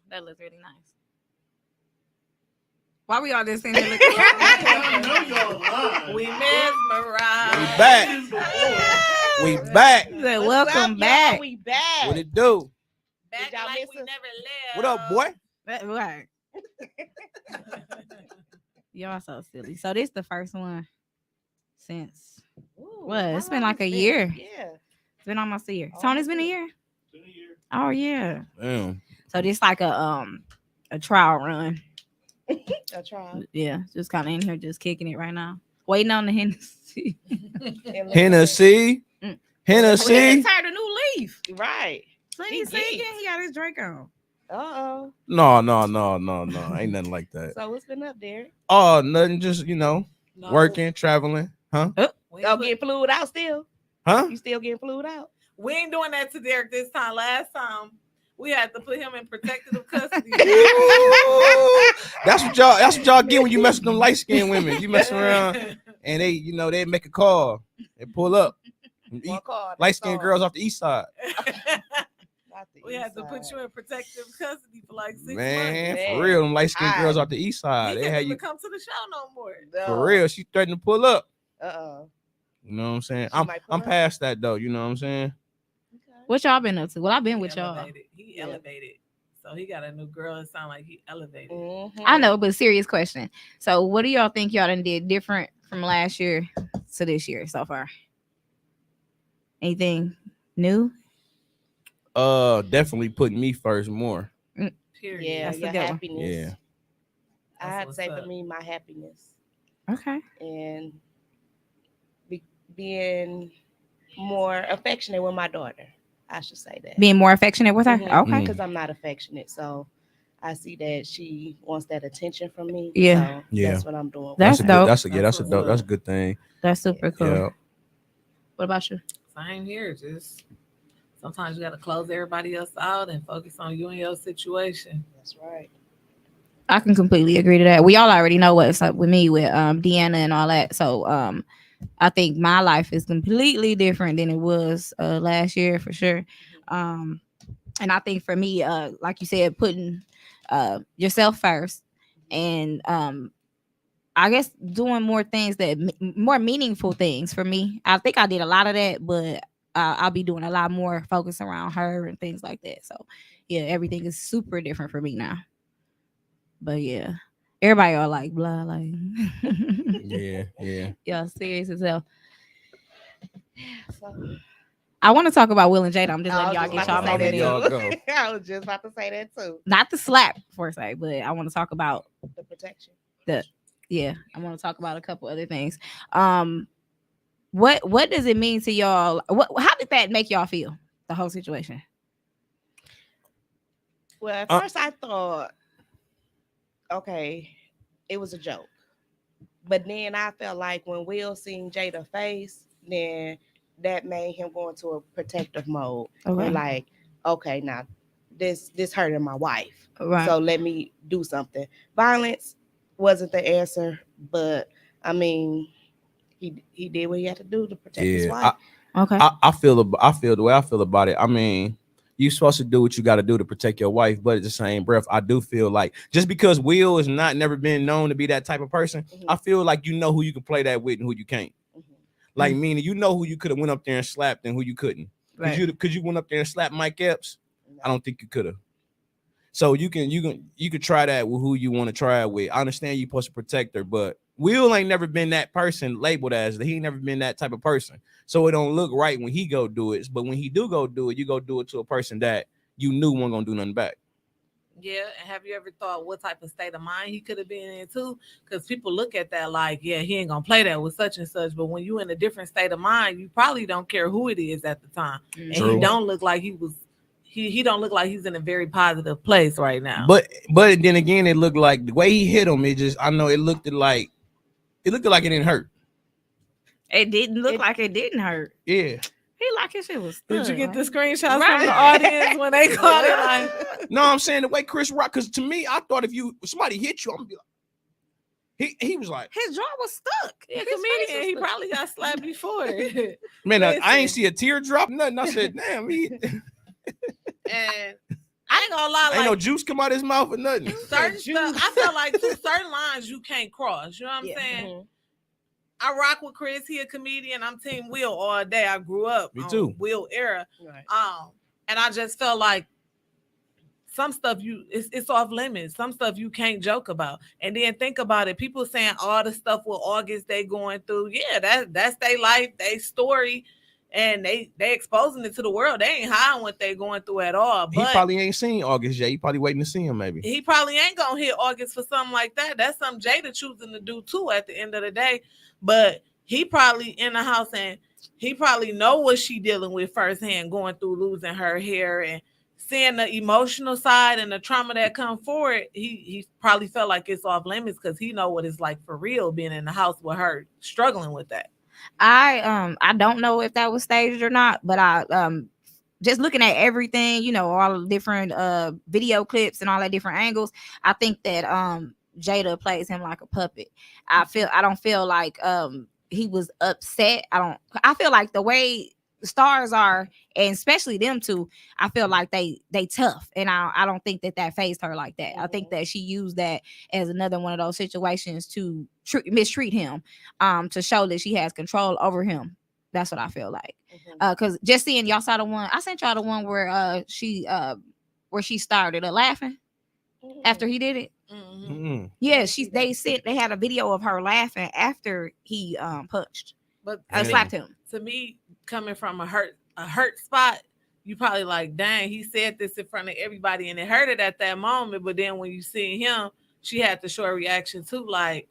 That looks really nice. Why we all just sitting here looking? We mesmerized. We back. We back. Welcome back. We back. What it do? Back like we never left. What up, boy? Right. Y'all so silly. So this the first one since it's been like a year. Yeah. It's been almost a year. Tony, it's been a year. Oh yeah. Damn. So this like a trial run. A trial. Yeah, just kind of in here, just kicking it right now. Waiting on the Hennessy. Hennessy. Hennessy. He turned a new leaf. Right. He singing. He got his Drake on. Uh-oh. No. Ain't nothing like that. So what's been up there? Oh, nothing. Just, working, traveling. Huh? Getting fluid out still? Huh? You still getting fluid out? We ain't doing that to Derek this time. Last time we had to put him in protective custody. That's what y'all get when you mess with them light skinned women. You mess around and they make a call. They pull up. Light skinned girls off the east side. We had to put you in protective custody for like 6 months. Man, for real, them light skinned girls off the east side. They had can't you even come to the show no more. For real. She threatened to pull up. Uh-oh. You know what I'm saying? I'm past that though. You know what I'm saying? What y'all been up to? Well, I've been with y'all. He elevated. So he got a new girl. It sounds like he elevated. Mm-hmm. I know, but serious question. So what do y'all think y'all done did different from last year to this year so far? Anything new? Definitely putting me first more. Period. Yeah, That's your a good one. happiness. Yeah. I had to say for me, my happiness. Okay. And being more affectionate with my daughter. I should say that. Being more affectionate with her? Mhm. Okay. Because I'm not affectionate. So I see that she wants that attention from me. Yeah. So that's what I'm doing. That's dope. That's a good thing. That's super cool. Yeah. What about you? Same here. Just sometimes you got to close everybody else out and focus on you and your situation. That's right. I can completely agree to that. We all already know what's up with me with Deanna and all that. So I think my life is completely different than it was last year for sure. And I think for me, like you said, putting yourself first and I guess doing more things more meaningful things for me. I think I did a lot of that, but I'll be doing a lot more focus around her and things like that. So yeah, everything is super different for me now. But yeah, everybody are like blah, like yeah, serious as hell. I want to talk about Will and Jada. I'm just letting y'all get y'all motivated. I was just about to say that too. Not the slap per se, but I want to talk about the protection. I want to talk about a couple other things. What does it mean to y'all? How did that make y'all feel? The whole situation. Well, at first I thought, okay, it was a joke. But then I felt like when Will seen Jada face, then that made him go into a protective mode. Okay. Like, okay, now this hurting my wife. Right. So let me do something. Violence wasn't the answer, but I mean, he did what he had to do to protect his wife. I feel the way I feel about it. I mean, you're supposed to do what you got to do to protect your wife, but at the same breath, I do feel like just because Will has never been known to be that type of person, I feel like you know who you can play that with and who you can't. Like meaning you know who you could have went up there and slapped and who you couldn't. Because you went up there and slapped Mike Epps. I don't think you could have. So you could try that with who you want to try it with. I understand you're supposed to protect her, but Will ain't never been that person labeled as. He ain't never been that type of person. So it don't look right when he go do it. But when he do go do it, you go do it to a person that you knew wasn't gonna do nothing back. Yeah, and have you ever thought what type of state of mind he could have been in too? Because people look at that like, yeah, he ain't gonna play that with such and such. But when you in a different state of mind, you probably don't care who it is at the time, and he don't look like he was. He don't look like he's in a very positive place right now. But then again, it looked like the way he hit him. It just I know it looked like it didn't hurt. It didn't look like it didn't hurt. Yeah. He like his shit was. Did you get the screenshots from the audience when they caught it? Like, no, I'm saying the way Chris Rock. Because to me, I thought if somebody hit you, I'm gonna be like, he was like his jaw was stuck. Yeah, comedian. He probably got slapped before. Man, I ain't see a tear drop. Nothing. I said, damn. And I ain't gonna lie, ain't no juice come out his mouth or nothing. Certain stuff, I feel like certain lines you can't cross. You know what I'm saying? Mm-hmm. I rock with Chris. He a comedian. I'm Team Will all day. I grew up Me too. Will era. Right. And I just felt like some stuff it's off limits. Some stuff you can't joke about. And then think about it. People saying all the stuff with August they going through. Yeah, that's their life, their story. And they exposing it to the world. They ain't hiding what they going through at all. But he probably ain't seen August yet. He probably waiting to see him. Maybe he probably ain't gonna hit August for something like that. That's something Jada choosing to do too. At the end of the day, but he probably in the house and he probably know what she dealing with firsthand, going through losing her hair and seeing the emotional side and the trauma that come forward. He probably felt like it's off limits because he know what it's like for real being in the house with her struggling with that. I don't know if that was staged or not, but I just looking at everything, you know, all the different video clips and all the different angles, I think that Jada plays him like a puppet. I don't feel like he was upset. I feel like the way stars are, and especially them two, I feel like they tough, and I don't think that fazed her like that. I think that she used that as another one of those situations to mistreat him, to show that she has control over him. That's what I feel like. Because just seeing y'all saw the one I sent y'all, the one where she started laughing after he did it. Yeah, they had a video of her laughing after he punched, but slapped him. To me, coming from a hurt spot, you probably like, dang, he said this in front of everybody and it hurt it at that moment. But then when you see him, she had to show a reaction too, like.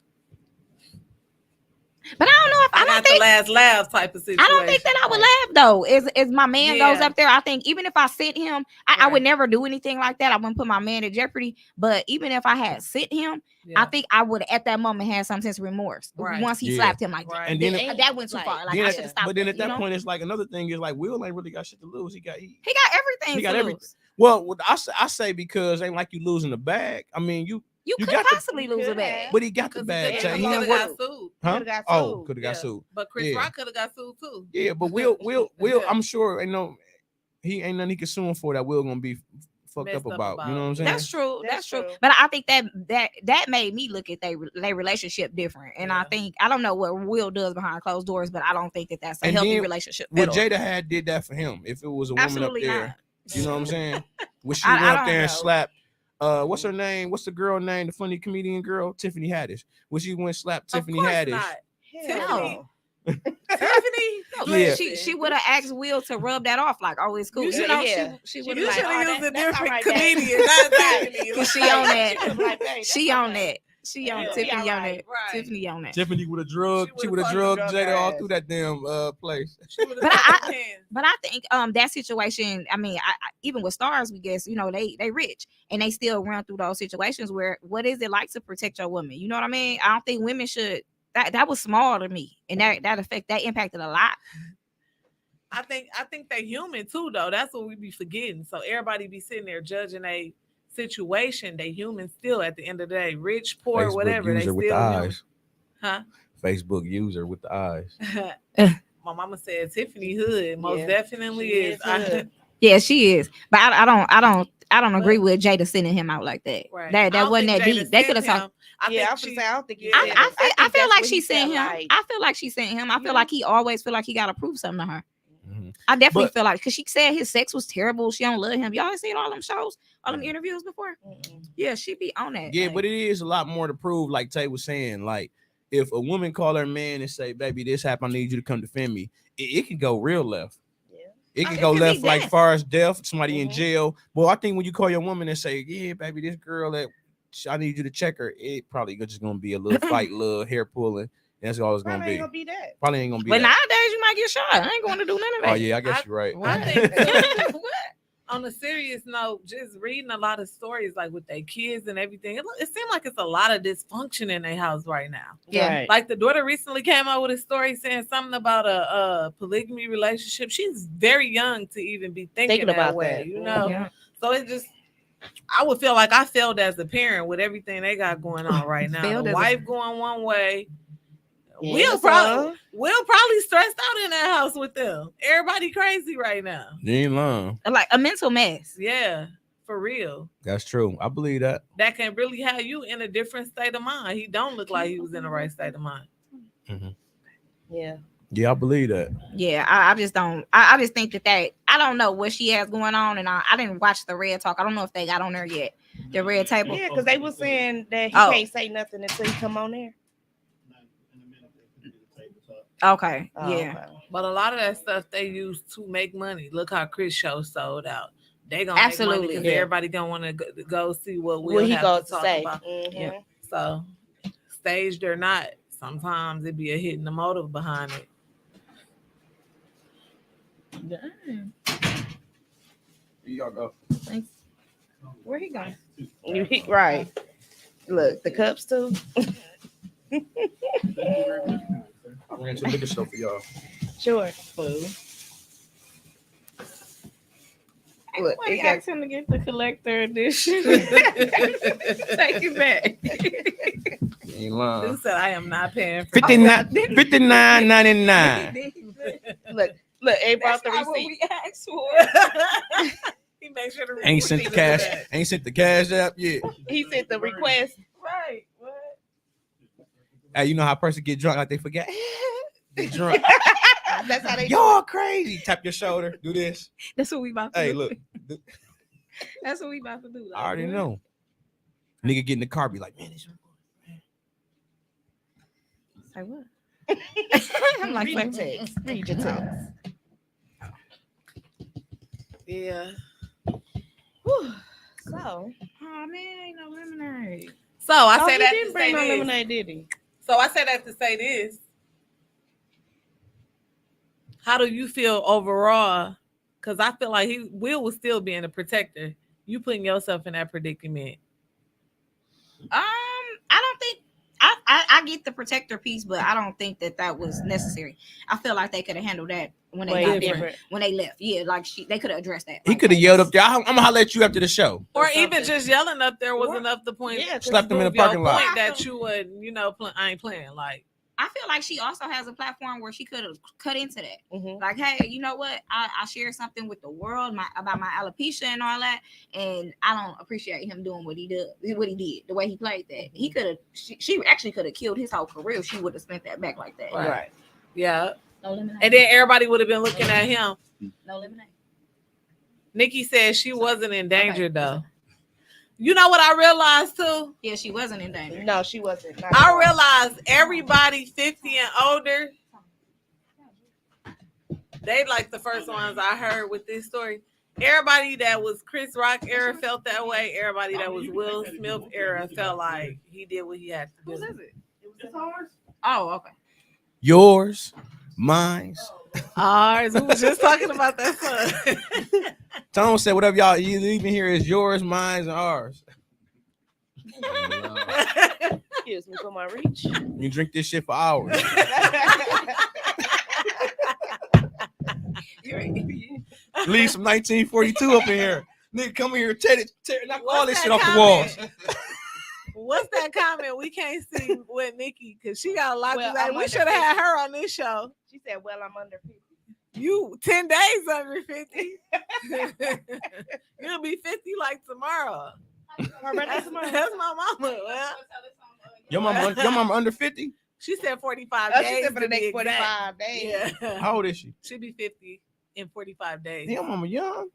But I don't know if I don't think the last laugh type of situation. I don't think that I would laugh though. As my man goes up there, I think even if I sent him, I would never do anything like that. I wouldn't put my man in jeopardy. But even if I had sent him, I think I would at that moment have some sense of remorse once he slapped him like that. And then that went too far. Like I should have stopped. But then at that point, it's like another thing is like Will ain't really got shit to lose. He got everything. He got everything. Well, I say because ain't like you losing the bag. I mean you could possibly lose a bag. But he got the bag. He could have got sued. Huh? Could have got sued. But Chris Rock could have got sued too. Yeah, but Will, I'm sure he ain't nothing he can sue him for that Will gonna be fucked up about. You know what I'm saying? That's true. That's true. But I think that made me look at their relationship different. And I think I don't know what Will does behind closed doors, but I don't think that's a healthy relationship. What Jada did that for him. If it was a woman Absolutely up there, not. you know what I'm saying? Would she went up there and slapped? What's her name? What's the girl name? The funny comedian girl, Tiffany Haddish. When she went slap Tiffany Haddish. No. Tiffany, yeah. She would have asked Will to rub that off, like, oh, it's cool. She would have used a different comedian, because she on that. She on that. She on Tiffany on that. Tiffany on that. Tiffany would have drugged. She would have drugged Jada all through that damn place. But I think that situation. I mean, I even with stars, we guess they rich and they still run through those situations where what is it like to protect your woman? You know what I mean? I don't think women should. That was small to me, and that impacted a lot. I think they're human too, though. That's what we be forgetting. So everybody be sitting there judging a situation. They human still at the end of the day, rich, poor, Facebook whatever. They still with the eyes. Huh? Facebook user with the eyes. My mama said Tiffany Hood most definitely is. Yeah, she is. But I don't agree with Jada sending him out like that. Right. That wasn't that deep. They could have talked. I don't think. I feel like she sent him. I feel like she sent him. I feel like he always feel like he got to prove something to her. Mm-hmm. I definitely But- feel like because she said his sex was terrible. She don't love him. Y'all ain't seen all them shows, all them interviews before. Yeah, she be on that. Yeah, like, but it is a lot more to prove. Like Tay was saying, like if a woman call her man and say, "Baby, this happened. I need you to come defend me," it can go real left. It can It go could be left like death. far as death, somebody in jail. Well, I think when you call your woman and say, "Yeah, baby, this girl that I need you to check her," it probably just gonna be a little fight, little hair pulling. That's all it's gonna Probably be. ain't gonna be that. Probably ain't gonna be But that. nowadays you might get shot. I ain't going to do none of that. Oh yeah, I guess you're right. I think too, What? on a serious note, just reading a lot of stories like with their kids and everything, it seems like it's a lot of dysfunction in their house right now. Yeah. Right. Like the daughter recently came out with a story saying something about a polygamy relationship. She's very young to even be thinking that about way, that. you know. Yeah. So it just, I would feel like I failed as a parent with everything they got going on right now. Failed The as a- wife going one way. Yeah, We'll probably stressed out in that house with them. Everybody crazy right now. You ain't lying. Like a mental mess. Yeah, for real. That's true. I believe that. That can really have you in a different state of mind. He don't look like he was in the right state of mind. Yeah. Yeah, I believe that. Yeah, I just don't. I just think that I don't know what she has going on, and I didn't watch the Red Talk. I don't know if they got on there yet. The Red Table. Yeah, because they were saying that he Oh. can't say nothing until he come on there. Okay. Oh, Yeah. okay. But a lot of that stuff they use to make money. Look how Chris show sold out. They gonna Absolutely, make money because yeah. everybody gonna want to go see what What Will he have goes to to talk say. about. Mhm. Yeah. So staged or not, sometimes it be a hidden the motive behind it. Dang. Y'all go. Thanks. Where he going? Right. Look, the cups too. I ran to the liquor store for y'all. Sure. Look, Somebody it got asked him to get the collector edition. Take it back. You ain't lying. Who said I am not paying for 59.99. look, it brought the That's not what receipt. we asked for. He makes sure the Ain't sent the receipt cash. is back. Ain't sent the cash app yet. He sent the request. Right. What? Hey, you know how a person get drunk like they forget? Get drunk. That's how they Y'all crazy. Tap your shoulder. Do this. That's what we about to Hey, do. look. That's what we about to do. I already know. Nigga get in the car, be like, man, this Say what? I'm like, read your text. Read your text. Yeah. Whew. So, oh man, ain't no lemonade. So I oh, say he that didn't to bring say no this. lemonade, did he? So I say that to say this. How do you feel overall? Because I feel like Will was still being a protector. You putting yourself in that predicament. I don't think I get the protector piece, but I don't think that was necessary. I feel like they could have handled that when they Way got different. there, when they left. Yeah, like they could have addressed that. He Like, could have hey, yelled up there. I'm gonna holler at you after the show. Or something. even just yelling up there was Or- enough to point. Yeah, 'cause Slapped him in the prove your parking lot. point that you would, I ain't playing. Like, I feel like she also has a platform where she could have cut into that. Mhm. Like, hey, you know what? I shared something with the world about my alopecia and all that, and I don't appreciate him doing what he did, the way he played that. He could have, she actually could have killed his whole career if she would have spent that back like that. Right. yeah. No lemonade. And then everybody would have been looking at him. No lemonade. Nikki said she wasn't in danger Okay. though. You know what I realized too? Yeah, she wasn't in danger. No, she wasn't. Not at I all. realized everybody 50 and older, they like the first ones I heard with this story. Everybody that was Chris Rock era felt that way. Everybody that was Will Smith era felt like he did what he had to Whose do. is it? Oh, okay. Yours, mine. Ours. We was just talking about that son. Tone said, whatever y'all you leaving here is yours, mine, and ours. Excuse me for my reach. You drink this shit for hours. Leave some 1942 up in here. Nigga, come in here, knock all this shit off the walls. What's that comment we can't see with Nikki? Because she got a lot Well, to say. I'm We under should have had her on this show. She said, "Well, I'm under 50." You 10 days under 50. You'll be 50 like tomorrow. Her birthday That's tomorrow. my mama. Well, Your mama under 50? she said 45 Oh, days. she said for the to be next exact. 45 days. Yeah. How old is she? She be 50 in 45 days. Damn, mama young.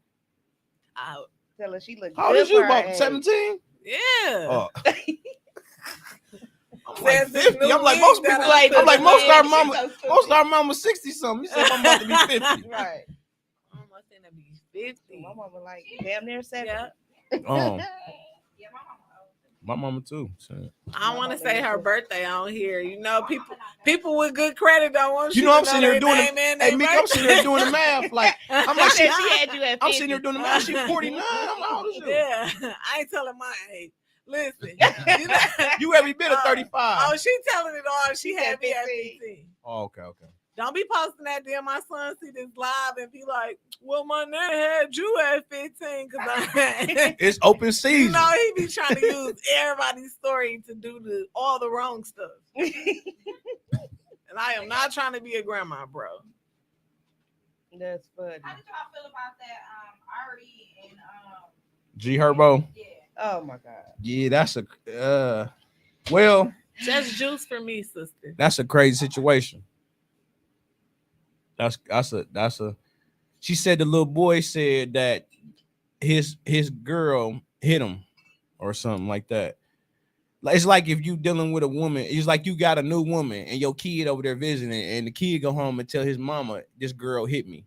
I, Tell her she look How old good is you? for her About age. 17? yeah. Oh. I'm like Says this 50. new I'm like wig most that people. I Like put I'm like in most my our head, mama. so stupid. Most our mama 60 something. You said I'm about to be 50. Right. I'm gonna be 50. My mama like damn near 70. Yeah. Oh, my mama too. So. I don't want to say her birthday on here. You know, people with good credit don't want You you know to I'm sitting here their doing name the. and Hey, their Meek, I'm sitting here birthday. doing the math. Like I'm She like, said she had you at 50. I'm sitting here doing the math. She 49. I'm how old is you? Yeah, I ain't telling my age. Listen, you know, You every bit of 35. oh, she telling it all. She She had said me at 15. 15. Oh, okay. Don't be posting that there. My son see this live and be like, "Well, my name had you at 15 because I." It's open season. You know, he be trying to use everybody's story to do all the wrong stuff. And I am not trying to be a grandma, bro. That's funny. How did y'all feel about that Ari and G Herbo. yeah. Oh my god. Yeah, that's a well, Just juice for me, sister. that's a crazy situation. That's a she said the little boy said that his girl hit him or something like that. Like it's like if you dealing with a woman, it's like you got a new woman and your kid over there visiting, and the kid go home and tell his mama, this girl hit me.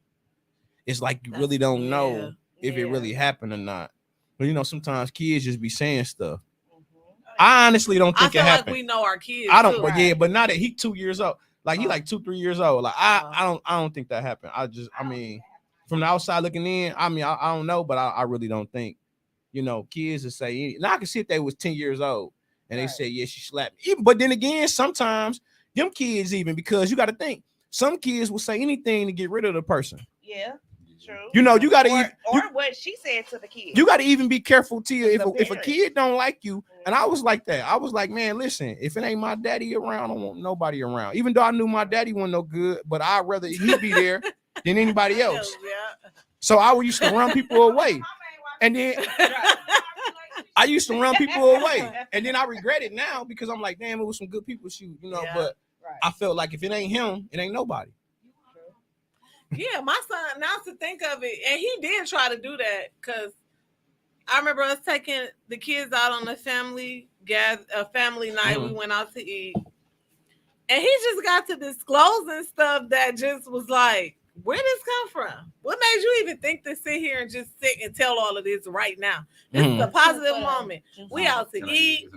It's like you really don't know if it really happened or not. But you know, sometimes kids just be saying stuff. I honestly don't think I feel it happened. like we know our kids. I don't, too. but yeah, but not that he 2 years old. Like he like 2-3 years old. Like I don't think that happened. I mean, from the outside looking in, I mean, I don't know, but I really don't think, you know, kids will say. Now I can see if they was 10 years old and they say, yeah, she slapped me. But then again, sometimes them kids even because you got to think some kids will say anything to get rid of the person. Yeah. True. You know, you gotta or what she said to the kid. You gotta even be careful, Tia. If a parent. kid don't like you, and I was like that, I was like, man, listen, if it ain't my daddy around, I don't want nobody around. Even though I knew my daddy wasn't no good, but I'd rather he be there than anybody else. Yeah. So I used to run people away, and then I used to run people away, and then I regret it now because I'm like, damn, it was some good people shoot, you know. Yeah. But I felt like if it ain't him, it ain't nobody. Yeah, my son, now to think of it, and he did try to do that because I remember us taking the kids out on a family night. We went out to eat, and he just got to disclosing stuff that just was like, where did this come from? What made you even think to sit here and just sit and tell all of this right now? This is a positive moment. We out to eat.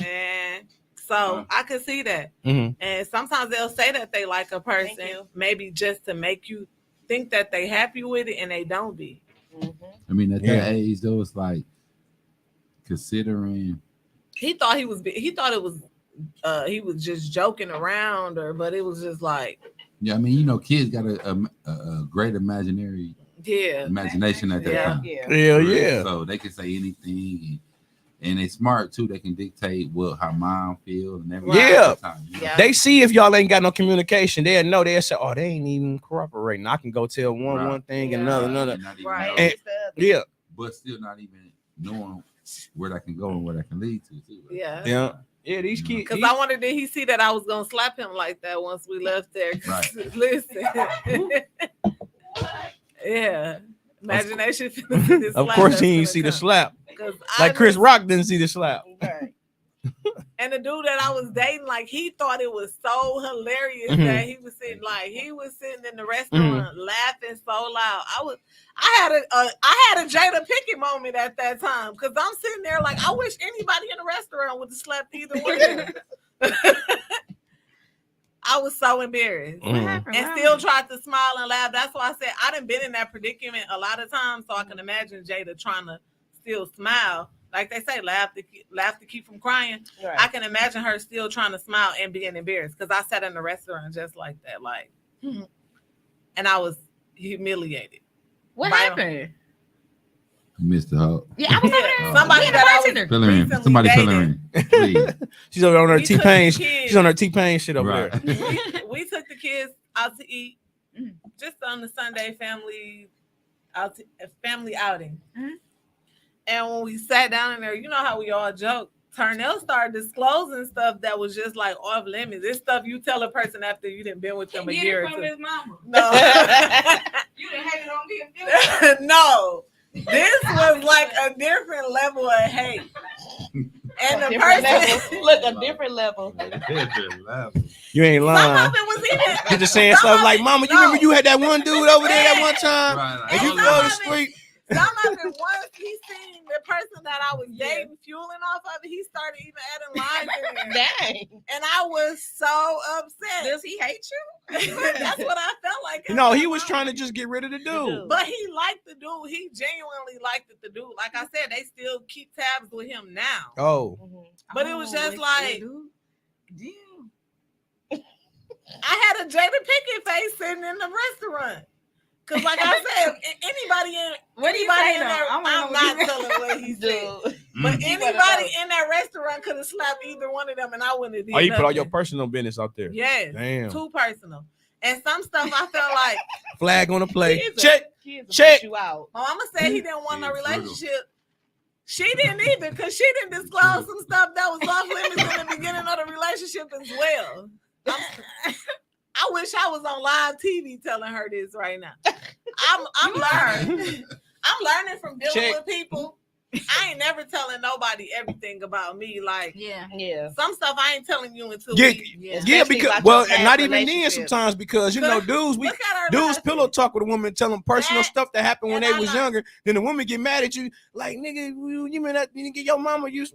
And so I could see that. And sometimes they'll say that they like a person, maybe just to make you think that they happy with it, and they don't be. I mean, at that age, though, it's like considering. He thought it was he was just joking around, but it was just like. Yeah, I mean, you know, kids got a great imagination at that time. Yeah. So they can say anything. And they smart too. They can dictate how mom feels and everything. Yeah. You know? They see if y'all ain't got no communication, they'll know. They'll say, "Oh, they ain't even cooperating." I can go tell one thing and another. Right. And, but still not even knowing where that can go and where that can lead to. Too, right? Yeah. These kids. Because I wondered, did he see that I was gonna slap him like that once we left there? Right. Listen. Yeah. Imagination. Of course, he didn't see the slap. Like Chris Rock didn't see the slap. Right. And the dude that I was dating, like he thought it was so hilarious that he was sitting in the restaurant laughing so loud. I had a Jada Pinkett moment at that time because I'm sitting there like I wish anybody in the restaurant would have slapped either one of them. I was so embarrassed and still tried to smile and laugh. That's why I said I done been in that predicament a lot of times, so I can imagine Jada trying to still smile. Like they say, laugh to keep from crying. Right. I can imagine her still trying to smile and being embarrassed because I sat in the restaurant just like that, and I was humiliated. What happened? You missed the hoe. Yeah, I was over there. Somebody that I was fill her in. Somebody fill her in. Please. She's over on her T-Pain. She's on her T-Pain shit over there. We took the kids out to eat just on the Sunday family outing. And when we sat down in there, you know how we all joke. Turnell started disclosing stuff that was just like off limits. This stuff you tell a person after you done been with them a year or two. his mama. No. You done hated on me. No. This was like a different level of hate. And the person look a different level. You ain't some lying. of it was even You just saying stuff like, "Mama, you remember you had that one dude over there that one time, Right, and you some fell of it- asleep." some of it once he seen the person that I was dating fueling off of it, he started even adding lines in there. Dang. And I was so upset. Does he hate you? That's what I felt like. No, he was trying to just get rid of the dude. But he liked the dude. He genuinely liked the dude. Like I said, they still keep tabs with him now. Oh, But it was just like, damn. I had a Jada Pinkett face sitting in the restaurant. Cause like I said, anybody in What do you anybody say, in though? there, I wanna know I'm what not you- telling what he said. Dude. But He anybody wanna know. in that restaurant could have slapped either one of them, and I wouldn't have did oh, you put all nothing. your personal business out there. Yes, Damn. too personal. And some stuff I felt like Flag on the play. Kids Check. Kids will Check. put you out. my mama said he didn't want no Yeah, brutal. relationship. She didn't either, because she didn't disclose some stuff that was off limits in the beginning of the relationship as well. I wish I was on live TV telling her this right now. I'm learning. I'm learning from dealing Check. with people. I ain't never telling nobody everything about me. Like Yeah. Yeah. some stuff I ain't telling you until Yeah, we yeah, Especially because about well, your past not even then relationship. sometimes because you know dudes look at her. dudes last pillow week. talk with a woman, tell them personal That- stuff that happened when and they I was like- younger. Then the woman get mad at you, like nigga, you mean that you didn't get your mama you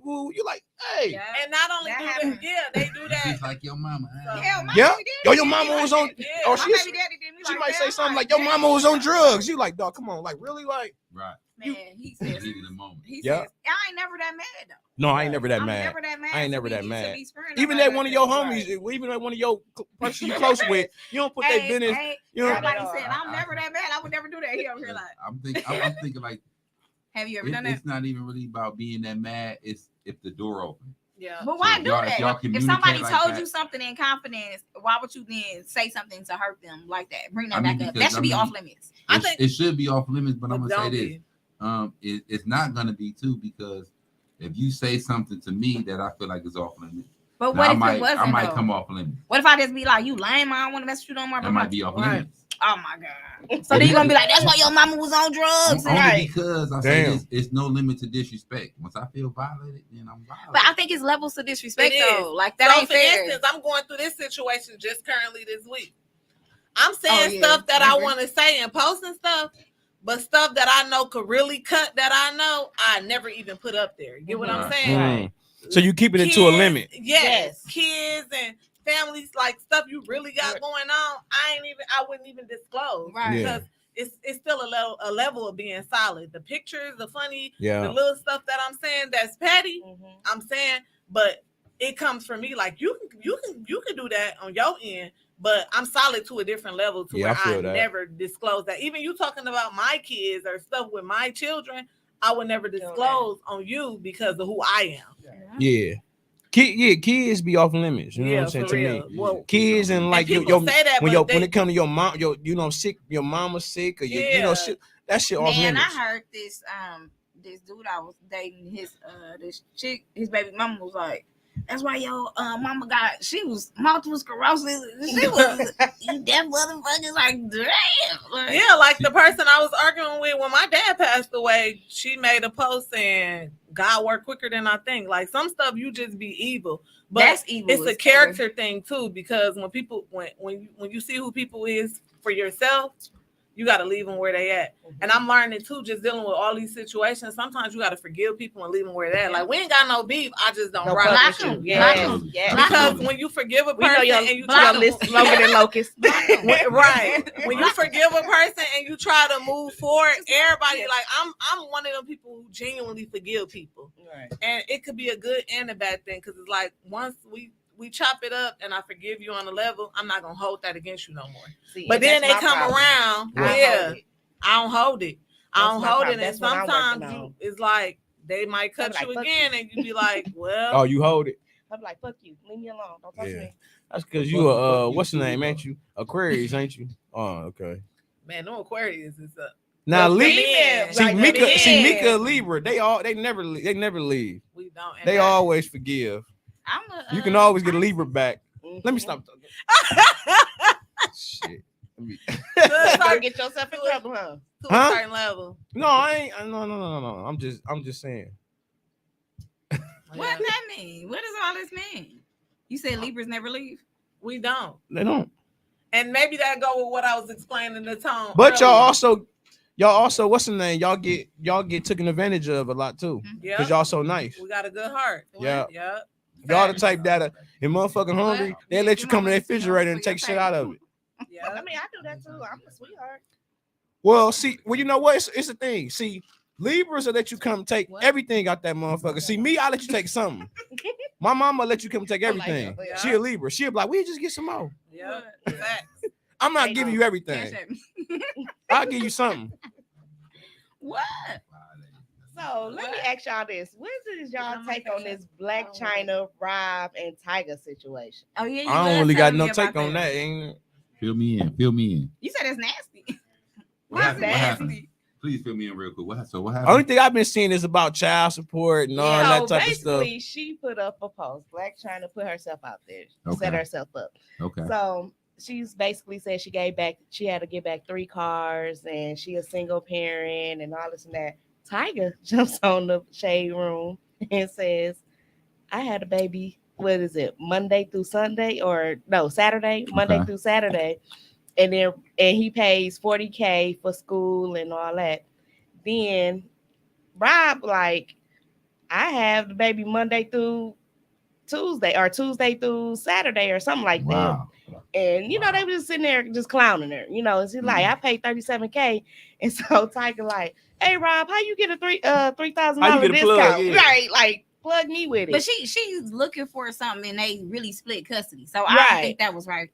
like, hey, Yeah. And not only That do happened. they do that. Just like your mama. So- Yeah, my Yeah. baby daddy Yo, your did me mama like was on. that. Yeah. Oh, My she baby daddy did me she like might that. say I'm something like your damn. mama was on drugs. You like, dog, come on, like really, like Right. Man, he says. Heat of the moment. He Yeah. says, I ain't never that mad though. no, I ain't never that I'm mad. never that mad. I ain't so never we that need to mad. be friends Even like that one of your Right. homies, even that one of your person you close with, you don't put their Hey, business. hey, You know, everybody Not at said all. I'm never that mad. I would never do that. He over here like, I'm thinking like have you ever done that? it's not even really about being that mad. It's if the door open. Yeah. But why So do y'all- that? if y'all If communicate somebody like told that- you something in confidence, why would you then say something to hurt them like that? Bring that I mean, back up. because, That should be I mean, off limits. I It, think- it should be off limits, but I'm But gonna don't say this. be. It's not gonna be too because if you say something to me that I feel like is off limits, But now what I if might it wasn't? I might though? come off limits. What if I just be like, you lame? I don't want to mess with you no more. That might be off Right. limits. Oh my god. So then you're gonna be like, that's why your mama was on drugs. Only Right. because I say Damn. this, it's no limit to disrespect. Once I feel violated, then I'm violated. But I think it's levels to disrespect It is. though. Like that So ain't for fair. instance, I'm going through this situation just currently this week. I'm saying Oh, yeah. stuff that I Remember? want to say and posting stuff, but stuff that I know could really cut that I know I never even put up there. You get what I'm Right. saying? Mm. So you keep it into a Kids, limit. Yes, kids and families, like stuff you really got going on. I wouldn't even disclose Right. Yeah. because it's still a level of being solid. The pictures, the funny, the Yeah. little stuff that I'm saying that's petty. Mhm. I'm saying, but it comes from me. Like you can do that on your end, but I'm solid to a different level to Yeah, I where feel I that. never disclose that. Even you talking about my kids or stuff with my children, I would never disclose on you because of who I am. Yeah. Kids be off limits. You know what I'm saying for to real. me. Well, Kids and like people your say that, when but when they- it come to your mom, sick, your mama's sick, or you know Yeah. shit. That shit off Man, limits. I heard this dude I was dating, this chick, his baby mama was like, that's why your mama she was multiple sclerosis. She was you deaf motherfuckers like damn. Like, yeah, like the person I was arguing with when my dad passed away, she made a post saying God worked quicker than I think. Like some stuff you just be evil. But that's evil. it's a as character thing too, because when people when you see who people is for yourself, you got to leave them where they at. And I'm learning too, just dealing with all these situations. Sometimes you got to forgive people and leave them where they're at. Like we ain't got no beef. I just don't No rock Block with you. them. Yes, Block them. yes. Because when you forgive a We know person your, and you your try to list is longer than Locust. right. When you forgive a person and you try to move forward, everybody like I'm one of them people who genuinely forgive people. Right. And it could be a good and a bad thing because it's like once we chop it up and I forgive you on a level, I'm not gonna hold that against you no more. See, But and then they that's my come problem. around, I yeah, hold it. I don't hold it. I That's don't my hold problem. it. And That's what I'm sometimes working on. it's like they might cut I'm you like, fuck again and you be like, well, Oh, you hold it. I'm like, fuck you. Leave me alone. Don't talk Yeah. to me. That's because Fuck you you, what's the too, name, bro. ain't you? Aquarius, ain't you? Oh, okay. man, no Aquarius is Now, The Libra. men, See, like Mika, the see, men. Mika, and Libra. They never leave. We don't. and They that- always forgive. I'm a, You can always get a Libra back. Let me Mhm. stop talking. Shit. Let me- To a Don't certain- get yourself in trouble, huh? to Huh? a certain level. No, I ain't. No. I'm just saying. what Yeah. does that mean? What does all this mean? You said Libras never leave. We don't. They don't. And maybe that go with what I was explaining the tone. But earlier. y'all also, what's the name? Y'all get taken advantage of a lot too, Yep. because y'all so nice. We got a good heart. Yeah. Yep. Y'all the type that and motherfucking hungry, Well, they yeah, let you your come in mama the used to know refrigerator and for your take shit out of it. I Yep. mean, I do that too. I'm a sweetheart. Well, see, you know what? It's a thing. See, Libras will let you come take What? everything out that motherfucker. See, me, I let you take something. My mama let you come take I like everything. that. She a Libra. She'll be like, we just get some more. Yep. What? Facts. I'm not Thank giving you. you everything. Cash at me. I'll give you something. What? So let me ask y'all this: what is y'all I'm take gonna on take this Black China, Rob, and Tiger situation? Oh yeah, you I don't was really got telling no me about take on that. Ain't Fill me in. You said it's nasty. What Why is happened? it What happened? nasty? Please fill me in real quick. What Only happened? thing I've been seeing is about child support and all So that type of stuff. basically, she put up a post. Black China put herself out there, set Okay. herself up. Okay. So she's basically said she had to give back 3 cars, and she a single parent, and all this and that. Tiger jumps on the shade room and says, "I had a baby. What is it? Monday through Sunday, or no Saturday? Monday Okay. through Saturday, and he pays $40K for school and all that. Then Rob like, I have the baby Monday through Tuesday, or Tuesday through Saturday, or something like that." Wow. And they were just sitting there just clowning her. And she's like, I paid $37K. And so Tiger like, hey Rob, how you get a $3,000 How you get a discount? plug, yeah. Right, like plug me with it. But she's looking for something, and they really split custody. So I Right. don't think that was right.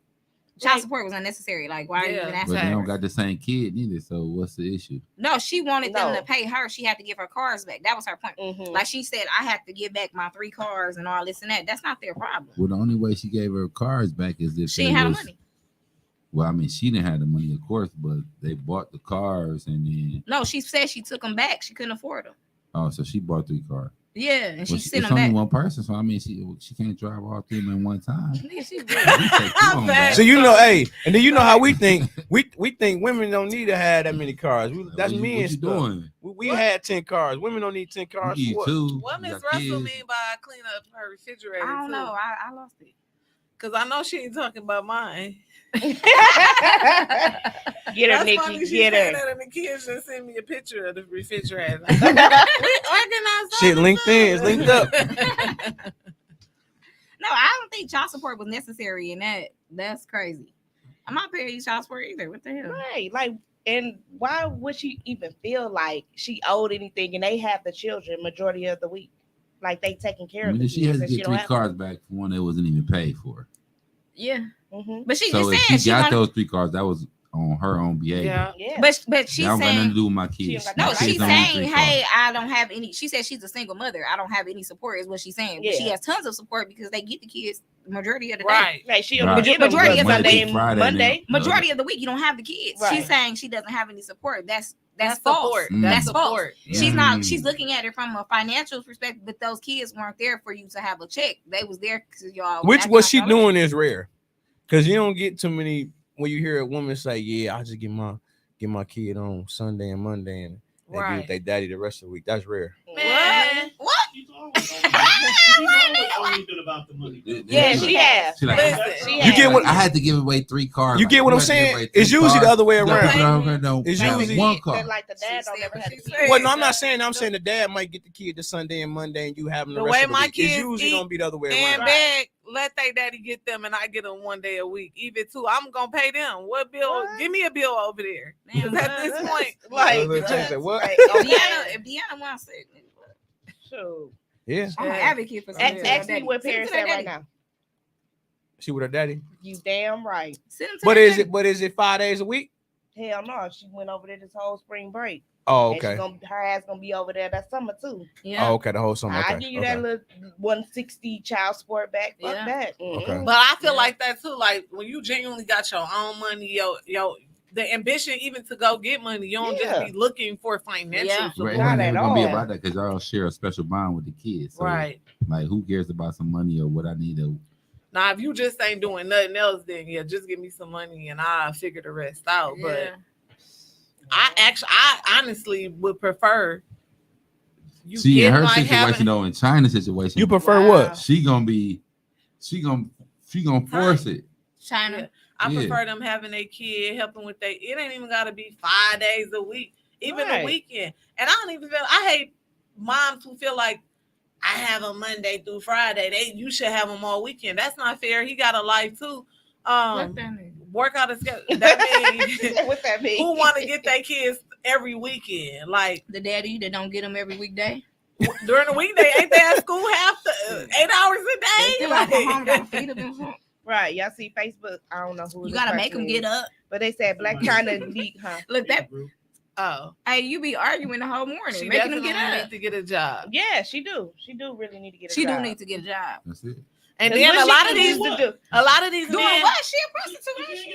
Child Like- support was unnecessary. Like, why are you Yeah. even But asking? they her? don't got the same kid neither. So what's the issue? No, she wanted them No. to pay her. She had to give her cars back. That was her point. Mhm. Like she said, I have to give back my 3 cars and all this and that. That's not their problem. Well, the only way she gave her cars back is if She they didn't have the was- money. Well, I mean, she didn't have the money, of course, but they bought the cars and then No, she said she took them back. She couldn't afford them. so she bought 3 cars. Yeah, and she Well, sent it's them only back. one person, so I mean, she can't drive all 3 of them in one time. Yeah, she At least take 2 on back. So hey, and then how we think. We think women don't need to have that many cars. That's What me you and stuff. doing? We had 10 cars. Women don't need 10 cars. You for eat what? 2. What you Miss got Russell kids. mean by clean up her refrigerator? I don't too? know. I lost it. Cause I know she ain't talking about mine. Get her, That's Nikki. funny. She Get said her. that, and the kids just sent me a picture of the refrigerator. We organized. Shit, LinkedIn is linked up. No, I don't think child support was necessary, and that's crazy. I'm not paying you child support either. What the hell? Right. Like, and why would she even feel like she owed anything? And they have the children majority of the week. Like they taking care I of mean, the she kids. has to and she get don't 3 have cars back for one that wasn't even paid for. Yeah, Mhm. but she So if just she said got wanted- those 3 cars, that was on her own behavior. Yeah. Yeah. But she's That don't got nothing to saying do with my kids. don't got no. My nothing kids She's don't need saying, 3 cars. hey, I don't have any. She said she's a single mother. I don't have any support. Is what she's saying. But she Yeah. has tons of support because they get the kids the majority of the day. Right. Like she Right. only get them Majority of the Sunday week. and Friday, Monday. then- Majority of the week, you don't have the kids. Right. She's saying she doesn't have any support. That's false. support. Mm. That's That's false. support. She's Mm. not. She's looking at it from a financial perspective. But those kids weren't there for you to have a check. They was there because y'all. Which acting what like she y'all- doing is rare. Because you don't get too many when you hear a woman say, yeah, I just get my kid on Sunday and Monday and they be Right. with their daddy the rest of the week. That's rare. Man. What? She's always only been about the money. Yeah, she has. She like, Listen. She You has. get what I had to give away 3 cars. you get what I'm saying? It's usually the other way around. It's usually- one car. Like the dad She don't said ever what have she a said. kid. Well, no, I'm not saying. I'm saying the dad might get the kid the Sunday and Monday, and you have them the The rest way of the my week. It kids usually eat don't be the other way And around. beg, let they daddy get them, and I get them one day a week. Even 2, I'm gonna pay them. What bill? What? Give me a bill over there. Man, Because at this point, Like, Look, Tay said, what? Like, if Deanna wants it, shoot. Yeah, I'm an Yeah. advocate for Ask something. me what parents at right now. she with her daddy. You damn right. But is it 5 days a week? Hell no, she went over there this whole spring break. Oh, And she okay. her ass gonna be over there that summer too. Yeah. Oh, okay. The whole summer. Okay. I'll give you okay. that little 160 child support back. Fuck Yeah. that. Mhm. Okay. but I feel Yeah. like that too. Like when you genuinely got your own money, the ambition even to go get money. You don't just be looking for financial Yeah. support. Right, Not it's at never gonna be all. about that because y'all share a special bond with the kids. So, Right. like, who cares about some money or what I need to? Now, if you just ain't doing nothing else, then yeah, just give me some money and I'll figure the rest out. But I honestly would prefer you See, in get her like situation having though, in China's situation, You prefer Wow. what? she gonna force it. China. Yeah. I Yeah. prefer them having a kid, helping with their. It ain't even gotta be 5 days a week, even the Right. weekend. And I don't even feel. I hate moms who feel like I have them Monday through Friday. You should have them all weekend. That's not fair. He got a life too. What that mean? Work out a schedule. That means What that mean? who want to get their kids every weekend? Like The daddy that don't get them every weekday. during the weekday, ain't they at school half the 8 hours a They day? still have to go home, gotta feed them and shit. Right. Y'all see Facebook? I don't know who. You this gotta make person them is, get up. But they said Black China leak, huh? Look, that Oh, hey, you be arguing the whole morning, she making them definitely get up. need to get a job. Yeah, she do. She do really need to get a She job. do need to get a job. That's it. And 'Cause then what a she lot of used these, to do. a lot of these Doing men, what? She a prostitute. ain't she?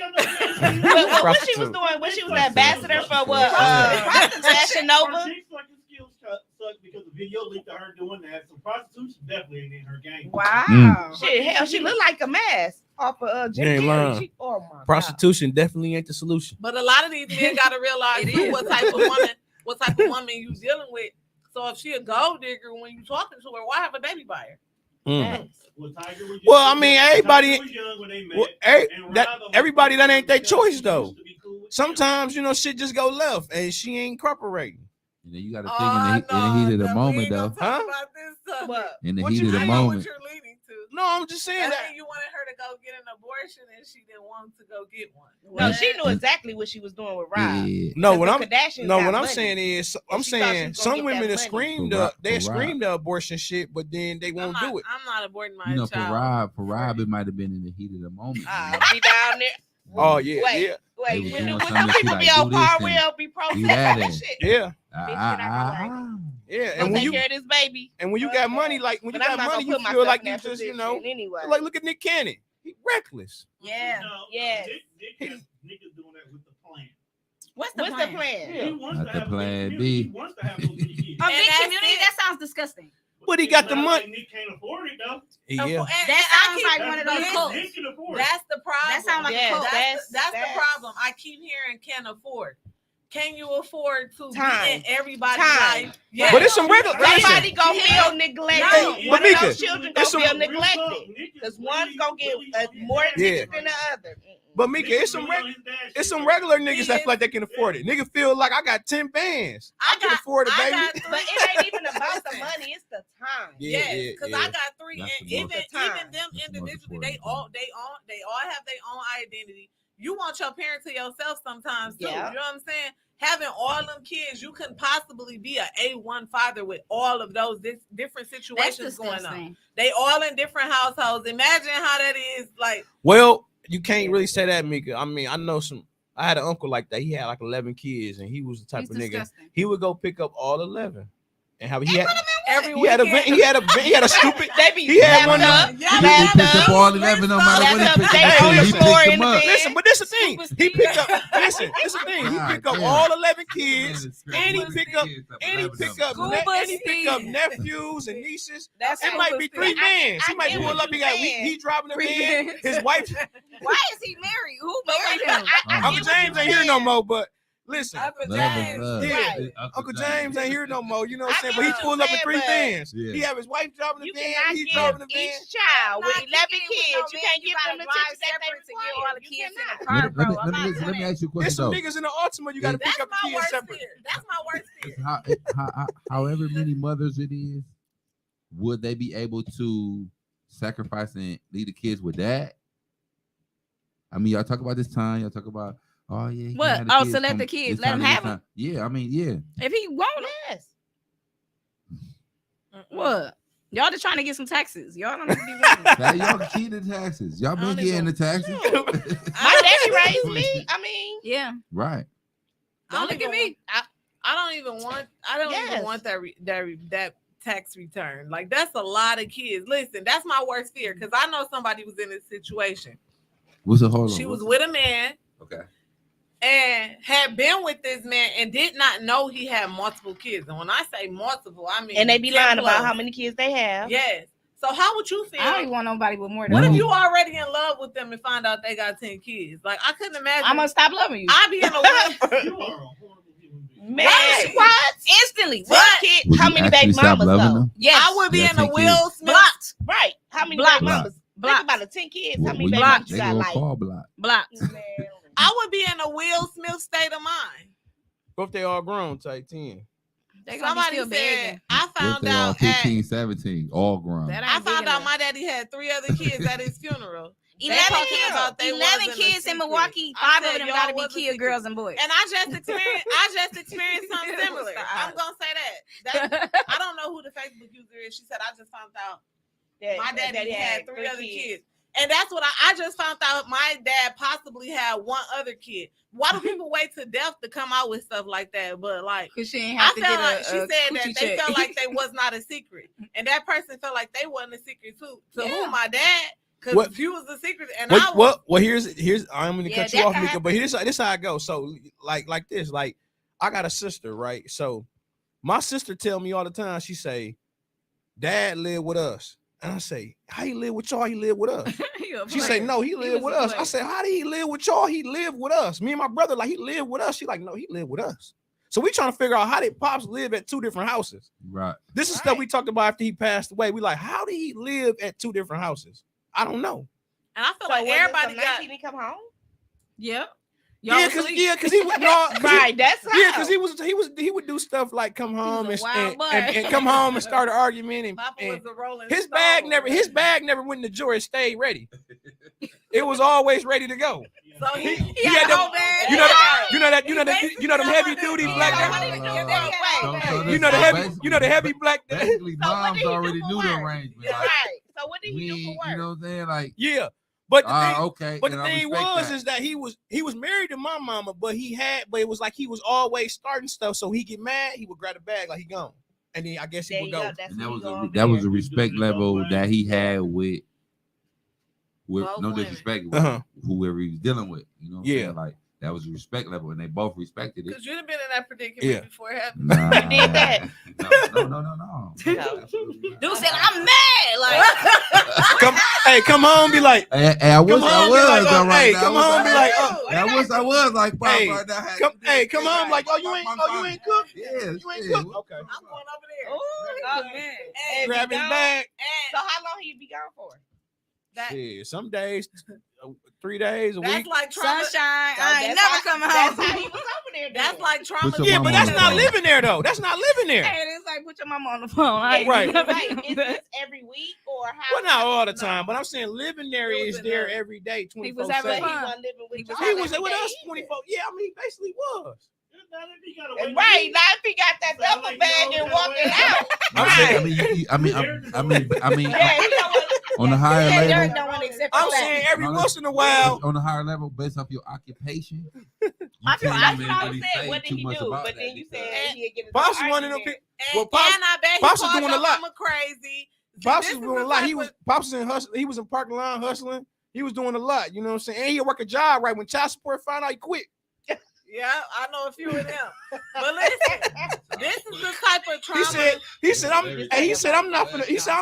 What she was doing? When she was ambassador for what? Fashion Nova. Her chicks fucking skills suck because the video leaked of her doing that. So prostitution definitely ain't in her game. Wow. Shit, hell, she looked like a mess off of Jim You ain't Carrey. lying. Oh my god. Prostitution definitely ain't the solution. but a lot of these men got to realize It too, is. what type of woman you dealing with. So if she a gold digger when you talking to her, why have a baby by her? Mm. Well, Tiger was Well, I mean, Tiger everybody- was young when they met, Well, and that Ryder was everybody that ain't their because choice she though. used to be cool with him. Sometimes shit just go left and she ain't cooperating. And then you got to think in the heat of the moment though. Huh? About this subject. What? In the What heat you of the I know what moment. you're leading to. No, I'm just saying That that. mean you wanted her to go get an abortion and she didn't want to go get one. No, she knew exactly what she was doing with Rob. Yeah. No, what I'm What I'm saying is, I'm she thought she saying was gonna some get women that have money. screamed For Rob- they for Rob. screamed the abortion shit, but then they won't do it. I'm not aborting my You know, for child. Rob, it might have been in the heat of the moment. Be down there. Oh yeah, Wait. yeah, Wait, They was when doing them something people that be she on like, do this Carwell, be do protesting that that and- shit. yeah, Bitch, yeah. Go And when take you care of this baby. and when you got money, like when you But I'm got not money, gonna you put feel myself like in you that just position anyway. like look at Nick Cannon, he reckless. Yeah. No, Yes. Nick is doing that with the plan. What's the What's plan? the plan? He wants Not to the have plan a big B. community. He wants to have those little kids. A And big that's community? it. That sounds disgusting. But he got the It's not money. like Nick can't afford it though. Yeah, That sounds like one of those cults. Nick can afford it. That's the problem. That sound like a Yes, cult. That's the problem. I keep hearing can't afford. Can you afford to Time. be in everybody's Time. life? Yeah. but it's some regular. Somebody Listen, gonna feel neglected. No, One but of those Mika, children it's gonna some- feel neglected. Because one's gonna get more attention than the other. but Mika, it's some regular niggas that feel like they can afford it. Nigga feel like I got 10 bands. I can afford it, I baby. got But three. it ain't even about the money, it's the time. Yeah, Yes, because yeah. I got three, That's and the even most- time. them That's the most individually, important they all have their own identity. You want your parent to yourself sometimes too. Yeah. You know what I'm saying? Having all them kids, you can possibly be a A1 father with all of those different That's situations going on. disgusting. They all in different households. Imagine how that is. Like, Well, you can't really say that, Mika. I mean, I know I had an uncle like that. He had like 11 kids, and he was the type He's of nigga. disgusting. He would go pick up all 11, and how he had every he had a weekend. he had a stupid. They be He had one laptop, Yeah, He yeah, picked up all 11 no matter what he laptop, picked they up. on He the picked floor them in the up. bed. Listen, but this the thing. Super He picked up. Steve. Listen, this the thing. He God picked up damn. all 11 kids, and he pick up Scuba and he pick up Steve. nephews and nieces. That's It might be 3 vans. He I might get pull what up. you He driving a Three van. vans. His wife, Why is he married? Who married him? Uncle James ain't here no more. But listen, Uncle Love James. is love. Yeah. Uncle James ain't here no more. You know what I'm saying? But he get what pulled you're up in 3 saying, vans. Yeah. He have his wife driving the You van. cannot He driving the give van. each child with Not 11 kicking kids. with no You man. can't You give gotta them the drive attention that they separate to get all require. the You kids in cannot. the car, bro. I'm not Let doing me that. ask you a There's question some though. niggas in the Altima. You got to That's pick up the my kids worst separate. fear. That's my worst fear. However many mothers it is, would they be able to sacrifice and leave the kids with that? I mean, y'all talk about this time. Y'all talk about, oh yeah. he What? can have the Oh, kids so let from the kids, this let time them to have this them? time. Yeah, I mean, yeah. If he want them, Yes. what? Y'all just trying to get some taxes. Y'all don't need to be winning. Now y'all keep the taxes. Y'all I been don't getting even- the taxes. My daddy raised me. I mean, Yeah. Right. Don't look at me. I don't even want Yes. that tax return. Like, that's a lot of kids. Listen, that's my worst fear because I know somebody was in this situation. What's the hold on? She was with a man. Okay. and had been with this man and did not know he had multiple kids. And when I say multiple, I mean And they be 10 lying plus. about how many kids they have. Yes. So how would you feel? I don't even want nobody with more than What if one. you already in love with them and find out they got 10 kids? Like, I couldn't imagine. I'm gonna stop loving you. I'd be in a way. You are a horrible human being. Man, Right. what? Instantly. 10 What? kids? Would How you many actually baby stop mamas loving though? them? Yes. I would be Yeah, in a 10 Will kids. Smith. Blocked. Right. How many Block. baby mamas? Block. Think about it. 10 kids. How Well, many you baby block. mamas you they got? go Like, call block. Blocked. man. I would be in a Will Smith state of mind. What if they all grown? Type 10. They gonna Somebody be still said, begging. I What if found they all out 15, 17, all grown? That I ain't big found out enough. my daddy had 3 other kids at his funeral. 11 talking kids. about they 11 wasn't a kids in secret. Milwaukee. I 5 said of them y'all gotta be was a kid secret. girls and boys. And I just experienced something similar. I'm gonna say that. I don't know who the Facebook user is. She said I just found out my daddy had 3 other kids. And that's what I just found out. My dad possibly had 1 other kid. Why do people wait to death to come out with stuff like that? But like, Cause she ain't I have to felt get like a she said that coochie they check. felt like they was not a secret, and that person felt like they wasn't a secret too. To Yeah. who? My dad, because What- you was a secret, and I was. Well, here's I'm gonna Yeah, cut you that off, can Mika, but happen. this how I go. So like this, like I got a sister, right? So my sister tell me all the time, she say, Dad live with us. And I say, how he live with y'all? He live with us. She say, no, he live with us. I say, how did he live with y'all? He live with us. Me and my brother, like he live with us. She like, no, he live with us. So we trying to figure out how did Pops live at 2 different houses. Right. This is stuff we talked about after he passed away. We like, how did he live at 2 different houses? I don't know. And I feel So like everybody got. He come home. Yep. Yeah, because he would no, Right. That's how. yeah, because he would do stuff like come home a and, wild and, boy. and come home and start an argument and, Papa was and a rolling his stone. bag never went in the drawer. It stayed ready. It was always ready to go. So he had had them- the whole bag. You know them heavy duty black. You know the heavy black. Basically, So what moms did he do already for knew the work? arrangement. Yeah, Like, right. So what did he do we, for you work? know what I'm saying? Like, Yeah, but the thing, okay. but the and I thing respect was that. is that he was married to my mama, but it was like he was always starting stuff. So he get mad, he would grab the bag like he gone, and then I guess he There would you go. go. That's And what that we was go a over that was a there. respect level that he had with Both no women. disrespect with Uh-huh. whoever he was dealing with. You know what I'm Yeah. saying? Like that was a respect level, and they both respected it. Because you'd have been in that predicament Yeah. before it happened. Nah, You did that? No. No. Absolutely not. Dude said, I'm mad. Like, Come home, be like, Hey, I wish come I home, was. be like, all oh, right hey, now. come I wish home, I be was. like, oh, I wish I was like Pop Hey, right now. come home, like, oh, you ain't cooked. Yeah, You ain't cooked. Okay. I'm going over there. oh, man. And Grab his gone. bag. So how long he be gone for? that, Yeah, some days, 3 days a that's week. like trauma. Sunshine. I ain't that's never how- coming That's home. how he was over there. That's then. like trauma. Put your Yeah, mama but on that's the not phone. living there though. That's not living there. Hey, it's like, put your mama on the phone. I ain't Right. never Right. come Is back. this every week or how? Well, not all the time, but I'm saying living there He was is in there there. every day, He 24/7. was having But he fun. wasn't living with He y'all was He was every with day us either. 24. Yeah, I mean, he basically was. Now, if he got away And with right it, now, if he got that Sound duffel like he bag always and got walking away out, I mean, yeah, he don't want. on the higher Yeah, level, Derek don't want to accept I'm the saying fact. every No, once in a while. on the higher level, based off your occupation, you I feel can't like even That's what I really was saying. say What did too he much do? about But that then you because- said he'd get into Pops an is one of them argument. people. And, Well, Pops- and I bet he Pops is called doing a your lot. mama crazy. Pops This was is doing a the lot. type He was Pops was in hustle. He was in parking lot hustling. He was doing a lot. You know what I'm saying? And he work a job right when child support found out he quit. Yeah, I know a few of them. But listen, this is the type of trauma. He said I'm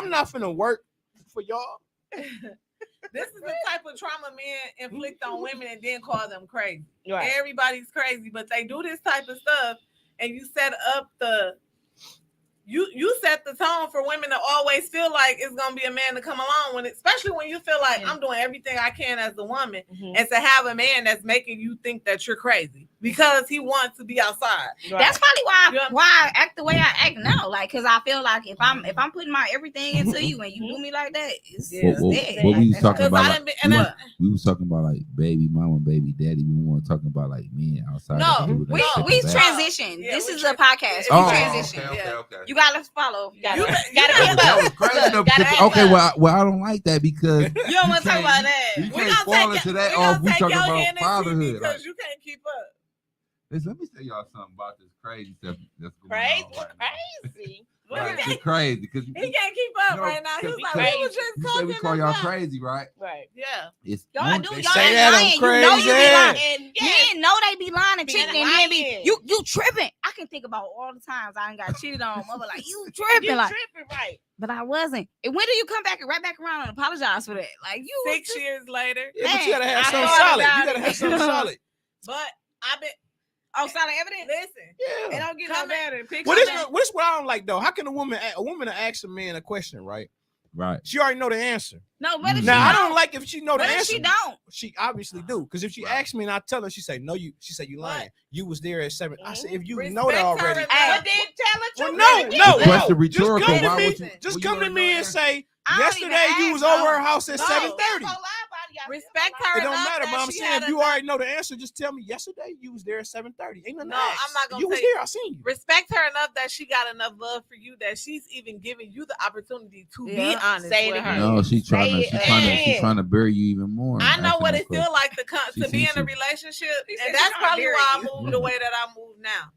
not finna work for y'all. This is the type of trauma men inflict on women and then call them crazy. Right. Everybody's crazy, but they do this type of stuff, and you set up you set the tone for women to always feel like it's gonna be a man to come along when, especially when you feel like I'm doing everything I can as a woman, and to have a man that's making you think that you're crazy because he wants to be outside. That's probably Yeah. why I act the way I act now. Like, cause I feel like if I'm putting my everything into you and you do me like that, it's dead. What we was talking Because about? I didn't be, and We was talking about like baby mama, baby daddy. We weren't talking about like men outside. No, of the We relationship and that. transition. Yeah, this we is a trans- podcast. Oh, We okay, transition. okay. You gotta follow. Gotta You keep That was up. crazy. Look, enough gotta to- keep okay, up. well, I don't like that because You don't want to talk can't- about that. you we can't gonna fall take into your- that. we Oh, gonna we take talking your about Hennessy fatherhood. because Like, you can't keep up. listen, let me tell y'all something about this crazy stuff that's going Crazy, on. Right now. crazy. What Right, it's crazy because He can't keep up right now. He was like, crazy. we was just you talking say we call y'all about. crazy, right? Right. Yeah. It's Y'all one- do. They Y'all say ain't that I'm lying. You know you be crazy. lying. And yes, Men know they be lying and Be cheating, and then be lying. you tripping. I can think about all the times I ain't got cheated on. Mother like you you tripping, like, tripping, right? but I wasn't. And when do you come back and right back around and apologize for that? Like you was 6 just- years later. Yeah, but you gotta have I something thought solid. about You gotta it. have something solid. But I've been Oh, solid evidence. listen. It Yeah. don't get no Come in. better. Picture Well, this that. is what I don't like though. How can a woman ask a man a question, right? right. She already know the answer. No, what if she Now I don't? don't like if she know the What if answer. she don't? She obviously do, because if she Right. asks me and I tell her, she say no. She say you lying. You was there at 7. I said if you Respect know that her already. and Hey, But then tell her Well, truth. no. The question Just rhetorical. come to Why me. would you? Just well, come you to already me know and the say I don't even yesterday you ask was her. over her house at No. 7:30. Respect It her don't enough matter, that but I'm she saying had if you enough- already know the answer, just tell me yesterday you was there at 7:30. Ain't nothing No, to ask. I'm not gonna You was say- there. I seen you. respect her enough that she got enough love for you that she's even giving you the opportunity to be Yeah. honest Say it with her. again. No, she's trying Say to. it She's again. trying to bury you even more. I know asking what those it feels questions. like She to be sees in a you. relationship, She said and she that's tryna probably bury why I you. moved the way that I move now.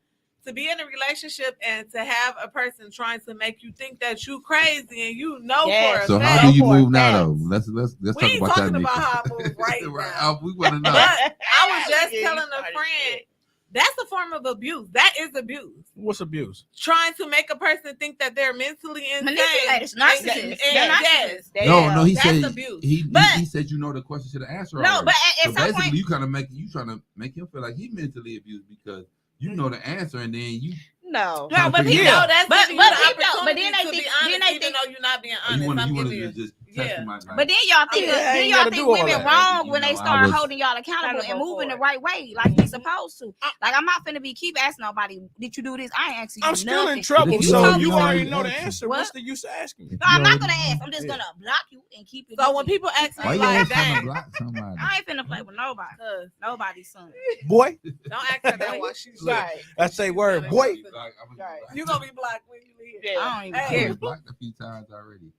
To be in a relationship and to have a person trying to make you think that you crazy and you know Yes. for a So fact. how do you for a move now, fact. though? Let's We talk ain't about talking that. about Nikki. how I move right now. We want to know. But I was just Yeah, you telling a started friend shit. that's a form of abuse. That is abuse. What's abuse? Trying to make a person think that they're mentally insane. Manipulators, And- narcissists. and- They're yes. narcissists. No, he That's said abuse. But- he said you know the question to the answer. No, already. but so at some basically point, you trying to make him feel like he mentally abused because you know the answer and then you No. no, but figure people, it out. No, that's but giving but you the people, but opportunity then they to think, be honest, then they even think, though you're not being you honest. want I'm to giving you. just test Yeah. him out. Like, but then y'all think, Yeah, I then ain't y'all gotta think do all women that. wrong You when they know, I start was- holding y'all accountable and Accountable moving for the it. right way, like we supposed to. Like I'm not finna be keep asking nobody, did you do this? I ain't asking you I'm still nothing. in trouble, If you so already you know, already you know the ask him. answer. What? What's the use of asking me? No, I'm not You gonna already ask. know. I'm just Yeah. gonna block you and keep it. So when moving. people ask Why me you like always trying to that, block somebody? I ain't finna play with nobody. cause Nobody's son. Boy, don't ask her that while she's Right. I say word, She's boy. Right. You gonna be blocked when you leave. Yeah. I don't even Hey. I care. was blocked a few times already.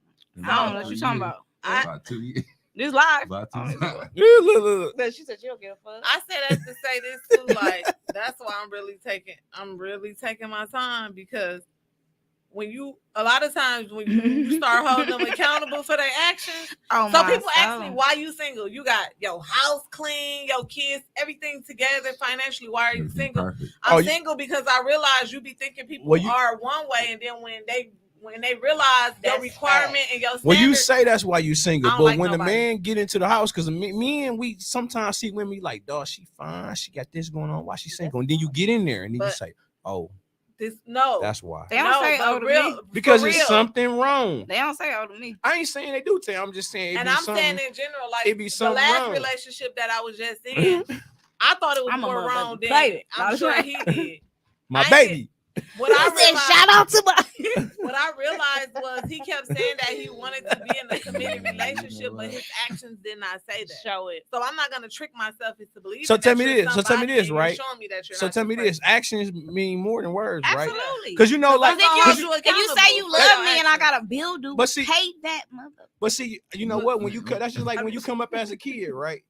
I don't know what you talking about. About 2 years. This live. About I 2 don't know. times. Look. No, she said she don't give a fuck. I said that to say this too. Like that's why I'm really taking my time because a lot of times when you start holding them accountable for their actions. Oh So my people ask me, soul. why you single? You got your house clean, your kids, everything together financially. Why are you Everything single? perfect. I'm single because I realize you be thinking people are one way, and then when they realize your That's requirement and your standard, Well, you say that's why you single, I don't but like when nobody. the man get into the house, because me and we sometimes see women like, dog, she fine, she got this going on, why she single? And then you get in there and then you But- say, oh, no, that's why. They don't say but oh to real, me. Because for it's real. something wrong. They don't say oh to me. I ain't saying they do tell. I'm just saying it And be I'm something. saying in general, like it be the something last wrong. relationship that I was just in, I thought it was I'm a more motherfucking wrong than player. I'm sure he did. My I baby. What I I said realized, shout out to my. what I realized was he kept saying that he wanted to be in a committed relationship, but his actions did not say that. Show it. So I'm not gonna trick myself into believing. So tell that me you're this. So tell me somebody this, and you're right? showing me that you're So not tell me this this. Actions mean more than words, right? Absolutely. Because you know, like, Because If hold you, you if you say you accountable for love your me and I actions. got a bill due, But see- pay that mother. but see, you know what? When you that's just like when you come up as a kid, right?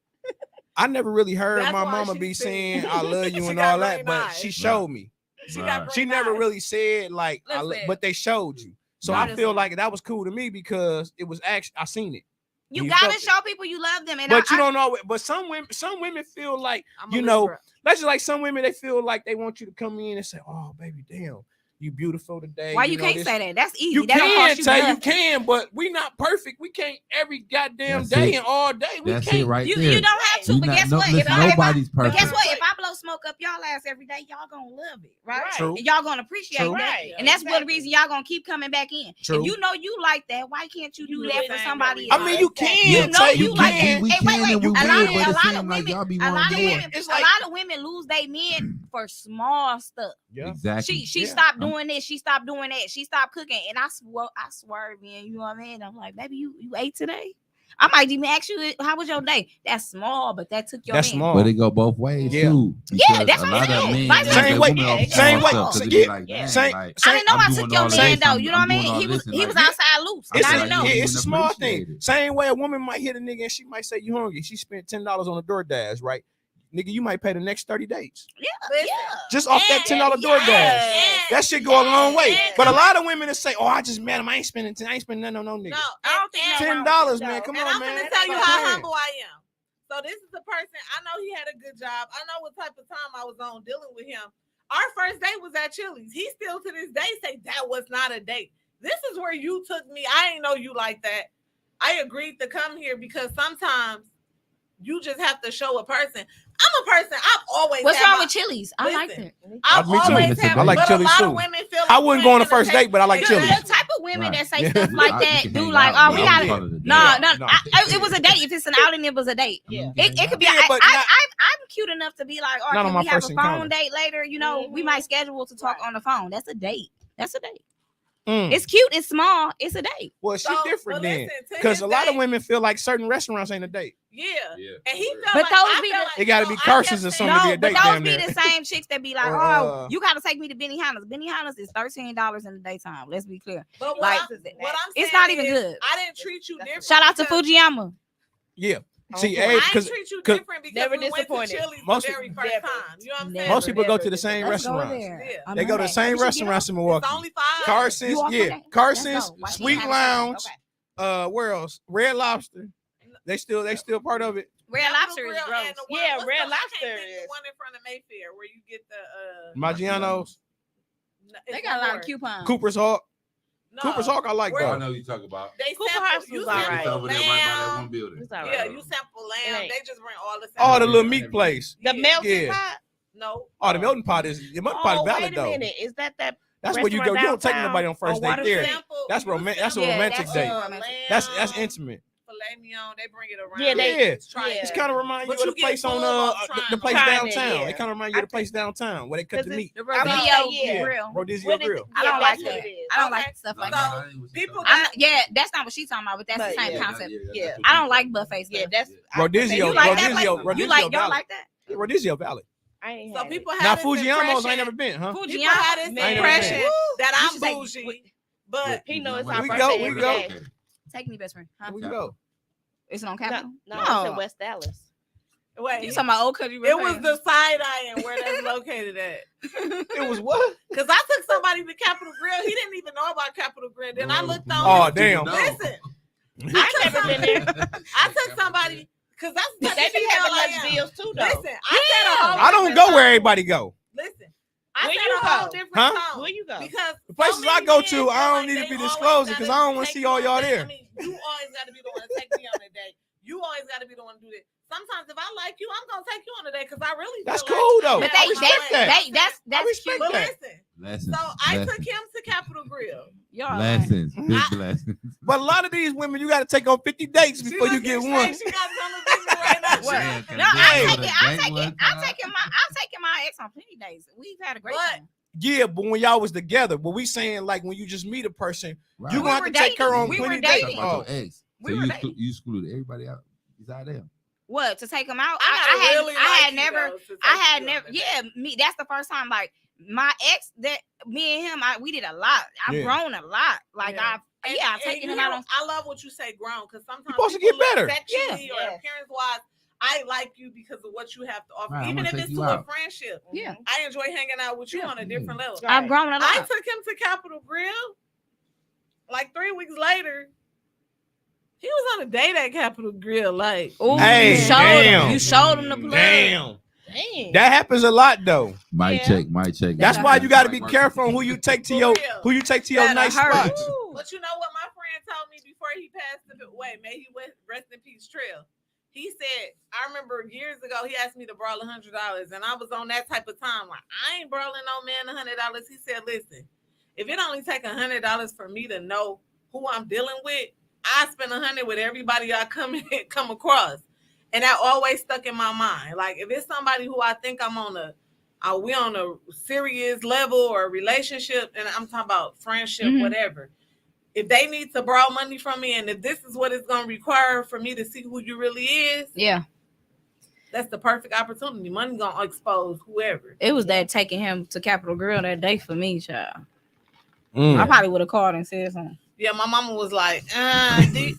I never really heard That's my why mama she's be saying- saying I love you She and got all that, green but eyes. she showed me. She Right. got She green never eyes. really said like, Listen. but they showed you. So Yeah. I feel like that was cool to me because it was actually I seen it. You You gotta felt it. show people you love them, and But you I, don't know. But some women feel like I'm a you know. Libra. That's just like some women. They feel like they want you to come in and say, "Oh, baby, damn, you beautiful today." why you know, can't this- say that? That's easy. You That don't can cost you say you nothing. can, but we not perfect. We can't every goddamn That's day it. and all day. We That's can't. it right You there. don't have to, We but not- guess no, what? listen, if I, nobody's but perfect. guess what? If I blow smoke up y'all ass every day, y'all gonna love it, right? Right. True. And y'all gonna appreciate True. that. Right. And that's one Exactly. reason y'all gonna keep coming back in. True. If you know you like that, why can't you do do that the for same somebody every else? I mean, you Yeah, can. You know say you like that. we Hey, wait, can wait. and we A will, lot but of it seems women, like y'all be a lot wanting of more. women, It's a like- lot of women lose their men for small stuff. Yeah. Exactly. She Yeah. stopped doing this. She stopped doing that. She stopped cooking. And I swear, man, you know what I mean? I'm like, baby, you ate today? I might even ask you, how was your day? That's small, but that took your That's man. small. But it go both ways Yeah. too. Yeah, because that's a what lot I'm of saying. men Vice use versa. that Same way. woman off Same way. small stuff 'cause it Yeah. be like, dang, Same- like, I didn't know I'm I doing took your all man this, though. I'm- You know what I I'm doing mean? all He was this, and he was like, outside loose. I And feel I like didn't know. you Yeah, don't it's a even small appreciate thing. it. Same way a woman might hit a nigga and she might say you hungry. She spent $10 on a DoorDash, right? nigga, you might pay the next 30 dates Listen, just off that $10 DoorDash. yes. That shit go a long way. Yes. But a lot of women that say, "Oh, I just met him. I ain't spending nothing on no nigga." No, I don't think and- $10, man. Come And on, I'm man. gonna tell you Stop how playing. humble I am. So this is a person, I know he had a good job. I know what type of time I was on dealing with him. Our first date was at Chili's. He still to this day say that was not a date. This is where you took me. I ain't know you like that. I agreed to come here because sometimes you just have to show a person. I'm a person. I've always. What's had wrong my- with Chili's? I like Listen, that. I've Me too. always had. I like but Chili's a lot too. of women feel. I like wouldn't you go on ain't a first gonna date, but I like The Chili's. type of women Right. that say Yeah. stuff like You that can do hang like, out, oh, we but got I'm it. part of the No, date. no, it was a date. If it's an outing, it was a date. Yeah. It could be. Yeah, but not- I'm cute enough to be like, oh, Not on can my we have a first phone encounter. date later? You know, we might schedule to talk Right. on the phone. That's a date. That's a date. Mm. It's cute. It's small. It's a date. Well, she So, different but then, listen, to because his a lot of day- women feel like certain restaurants ain't a date. Yeah. Yeah. And he felt But like, those I be felt the- like, It gotta so be I Carson's kept or saying- something to be No, a but date those damn be near. the same chicks that be like, Uh, oh, you got to take me to Benihana's. Benihana's is $13 in the daytime. Let's be clear. But what, Like, I'm saying it's not even is, good. I didn't treat you different. Shout out to because- Fujiyama. Yeah. On See, point. hey, I ain't because treat you 'cause different because never we went to disappointed. Chili's Most- the very first Never. time. You know what I'm saying? Never. most people go to the Never. same Let's go restaurants. there. Yeah. I'm They go to the back. same We should get restaurants in It's Milwaukee. only 5. Carson's, You off yeah, today? Carson's, Let's go. Why Sweet can't I have Lounge. Okay. Where else? Red Lobster. They still part of it. Red Lobster is gross. Yeah, Red I can't Lobster think is- the one in front of Mayfair where you get the Maggiano's, They got a lot of coupons. Cooper's Hawk. No, Cooper's Hawk, I like Where- I though. know what you talk about. They Cooper sample, House you was sample alright. It's over there right by that one lamb. building. It's all Yeah, right. you sample lamb. ain't. They just bring all the Oh, the samples. little meat place. The Yeah. melting Yeah. pot. No. Oh, the melting pot is Oh, valid wait a though. minute. Is that That's where you go. You restaurant don't take downtown nobody on first on date Water there. Street? Sample, That's you romantic. That's a sample, romantic that's date. romantic. That's intimate. Filet mignon, they bring it around. Yeah, they- Just try yeah. It's kind of remind you But of you the get place on full off the trying place them. downtown. Trying it, It kind of remind you of the place downtown where they cut the 'Cause meat. The I'm Rodizio not- yeah. grill. Rodizio What is- grill. I don't yeah, like that's what that. it is. I don't Okay. like stuff No, like no, that. that ain't what she people talking I'm about. not, yeah, that's not what she's talking about, but that's But the same yeah, concept. Yeah. that's what I you don't like talking buffet stuff. Yeah, that's Rodizio- You like that? Rodizio- Like, you Rodizio like y'all valid. like that? Rodizio valid. I ain't So had people it. have Now this Fujiano's impression- ain't never been, huh? People have this Man. impression Woo! that You I'm should say- bougie, but He know it's We our go, birthday we every go. day. Take me, best friend. Huh? We go. It's on No, Capitol. no, it's in West Dallas. wait, You talking about old country? it was the side eyeing where that's located at. It was what? Because I took somebody to Capitol Grill. He didn't even know about Capitol Grill. Then I looked on. Oh, damn. Listen, I took never been somebody- there. I took somebody because that's the They be having lunch deals too, though. Listen, I said a whole I don't different go where tone. everybody go. Listen, I Where said you a whole go? different Huh? tone. Where you go? Because The places so many I go men to, feel I don't like need to they be always disclosing gotta 'cause I don't wanna take see you all on y'all a date. there. I mean, you always got to be the one to take me on a date. You always got to be the one to do this. Sometimes if I like you, I'm gonna take you on a date because I really. That's feel cool, like though. But I they, respect that. that's respect cute. But that. listen, Lessons. so I lessons, took him to Capitol Grill. Y'all lessons, big I- lessons. But a lot of these women, you got to take on 50 dates before you get one. She got it on the video right now. What? Man, can No, I I'm go to taking, a I'm date taking, one I'm time? taking my ex on plenty days. We've had a great But- time. Yeah, but when y'all was together, but we saying like when you just meet a person, Right. you We gonna have were to take her dating. on We were plenty dating. dates. Talk about Oh, your ex. We So were you dating. you excluded everybody out besides them. What, to take him out? I I really had like never, you, though, to I take had you never, on a date. yeah, me. That's the first time. Like my ex, that me and him, we did a lot. I've Yeah. grown a lot. Like Yeah. I've And taken you him out know, on. I love what you say, grown, because sometimes supposed to people get look better. sexually or Yeah. appearance wise. I like you because of what you have to offer, Right, I even wanna if take it's you to out. a friendship. Yeah. I enjoy hanging out with you Yeah. on a different level. Right. I've grown a lot. I took him to Capitol Grill. Like 3 weeks later, he was on a date at Capitol Grill. Like, Ooh, Hey, you showed damn. him. You showed him the plug. damn. Dang. That happens a lot though. Mic Yeah. check, mic check. That's That's why like you got to be Mark- careful on who you take to For your real. That'll nice hurt. spots. but you know what my friend told me before he passed away? May he rest in peace, Trail. He said, I remember years ago, he asked me to borrow $100, and I was on that type of time. Like, I ain't borrowing no man $100. He said, listen, if it only take $100 for me to know who I'm dealing with, I spend $100 with everybody I come across. And that always stuck in my mind. Like, if it's somebody who I think I'm on we on a serious level or a relationship, and I'm talking about friendship, Mhm. whatever. If they need to borrow money from me, and if this is what it's going to require for me to see who you really is, Yeah, that's the perfect opportunity. Money going to expose whoever. it was that taking him to Capitol Grill that day for me, child. Mm. I probably would have called and said something. Yeah, my mama was like, hey,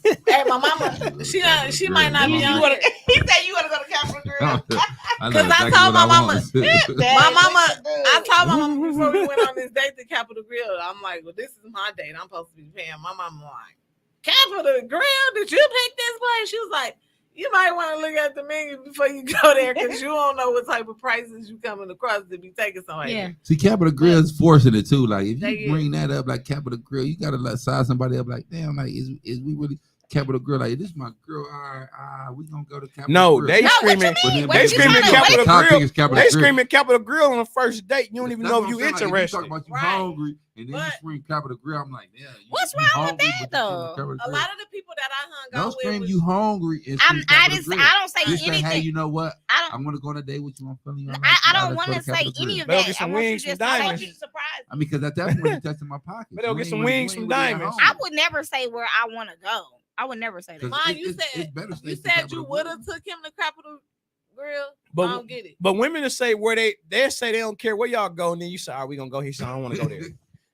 my mama, she might not be You on wanna- here. He said you want to go to Capitol Grill. I know Because I exactly told what my I mama, want. my mama, I told my mama before we went on this date to Capitol Grill, I'm like, well, this is my date. I'm supposed to be paying. My mama like, Capitol Grill? Did you pick this place? She was like, you might want to look at the menu before you go there because you don't know what type of prices you coming across to be taking somebody. Yeah. See, Capitol Grill is forcing it too. Like if They you bring that up, like Capitol Grill, you gotta like size somebody up. Like damn, like is we really Capitol Grill? Like this is my girl. All right, we gonna go to Capitol No, Grill. they No, what you screaming. mean? They screaming Capitol Top thing Grill. is Capitol They Grill. screaming Capitol Grill on the first date. You don't even That's know what if you I'm saying. Like, if you talk interested. about you Right. hungry, and then But- you scream Capitol Grill. I'm like, yeah. What's you wrong with hungry, that, but you scream though? Capitol A Grill. lot of the people that I hung Don't out with scream was, you hungry and I'm, scream I Capitol didn't. Grill. I don't say Just say, anything. hey, you know what? I don't. I'm gonna go on a date with you. I'm feeling you. I don't want to say any of Better that. get some I want you wings, some just to say diamonds. you- surprised. I mean, because at that point you're testing my pocket. But they'll get some wings, some diamonds. I would never say where I want to go. I would never say that. Mine, you said you said you would have took him to Capitol Grill. But- I don't get it. But women will say where they say they don't care where y'all go, and then you say, "Are we gonna go here?" So I don't want to go there.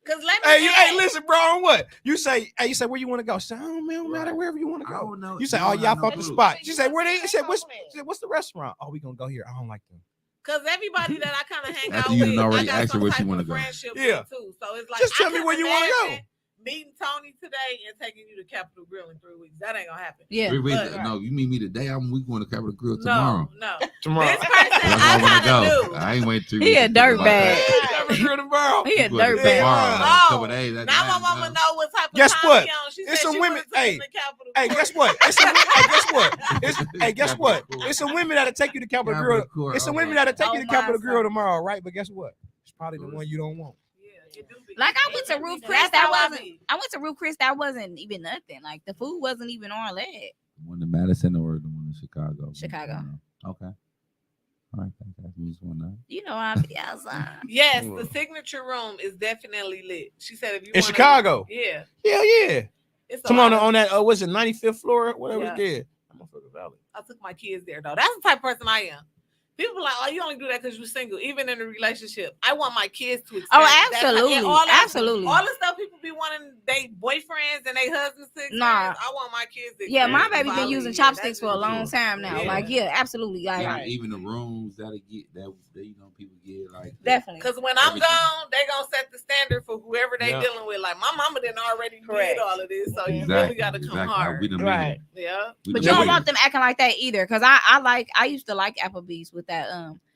Cause let me Hey, listen, bro. On what you say? Hey, you say where you want to go? So I don't matter wherever you want to I go. don't know. You say, You "Oh, don't y'all have fuck no the clue. spot." She said, "Where they?" You She said, said, "What's the restaurant?" Oh, we gonna go here. I don't like them. Cause everybody that I kind of hang After out you with, done already I got asked her some where she type wanna of go. friendship Yeah. with too. So it's like, Just tell I me couldn't where you wanna go. imagine meeting Tony today and taking you to Capitol Grill in 3 weeks. That ain't gonna happen. Yeah. Wait, But- no, you meet me today. We going to Capitol Grill tomorrow. No. Tomorrow. This person, That's I where I want to kind go. of knew. I ain't waiting 2 He weeks. a to think about dirtbag. that. Capitol Grill tomorrow. He a We going to dirtbag. tomorrow. In a Oh, couple days. Now my mama know what type of Guess time what? he on. She It's said some she women- would've took him hey, to Capitol Hey, Grill. guess what? It's some, hey, guess what? Hey, guess what? It's some women that'll take you to Capitol Grill. It's some women that'll take you to Oh, Capitol my Grill son. tomorrow, right? But guess what? It's probably the one you don't want. Yeah, it do be. Like I went to Roof Chris. That's That how I wasn't. be. I went to Roof Chris. That wasn't even nothing. Like the food wasn't even all that. One in Madison or the one in Chicago? Chicago. Okay. All right. That's just one night. You know I'll be outside. Yes, the signature room is definitely lit. She said if you In wanna- Chicago? Yeah. Hell yeah. It's a Come lot on of- that was it 95th floor? Whatever Yeah. it is. I'm motherfucker valid. I took my kids there though. That's the type of person I am. People are like, oh, you only do that because you're single. Even in a relationship, I want my kids to experience that. absolutely. And all that- Absolutely. All the stuff people be wanting they boyfriends and they husbands to experience. Nah. I want my kids to Yeah, my experience baby it. been Follow using me. chopsticks for a That's long it. time now. Yeah. Like, yeah, absolutely. Like, Yeah, Right. even the rooms that'll get that you know people get like definitely. Because when I'm Everything. gone, they gonna set the standard for whoever they Yeah. dealing with. Like my mama didn't already Correct. did all of this, so you Exactly, really gotta come exactly. hard. We done been Right. there. Yeah, We But done you don't been want there. them acting like that either. Cause I used to like Applebee's with that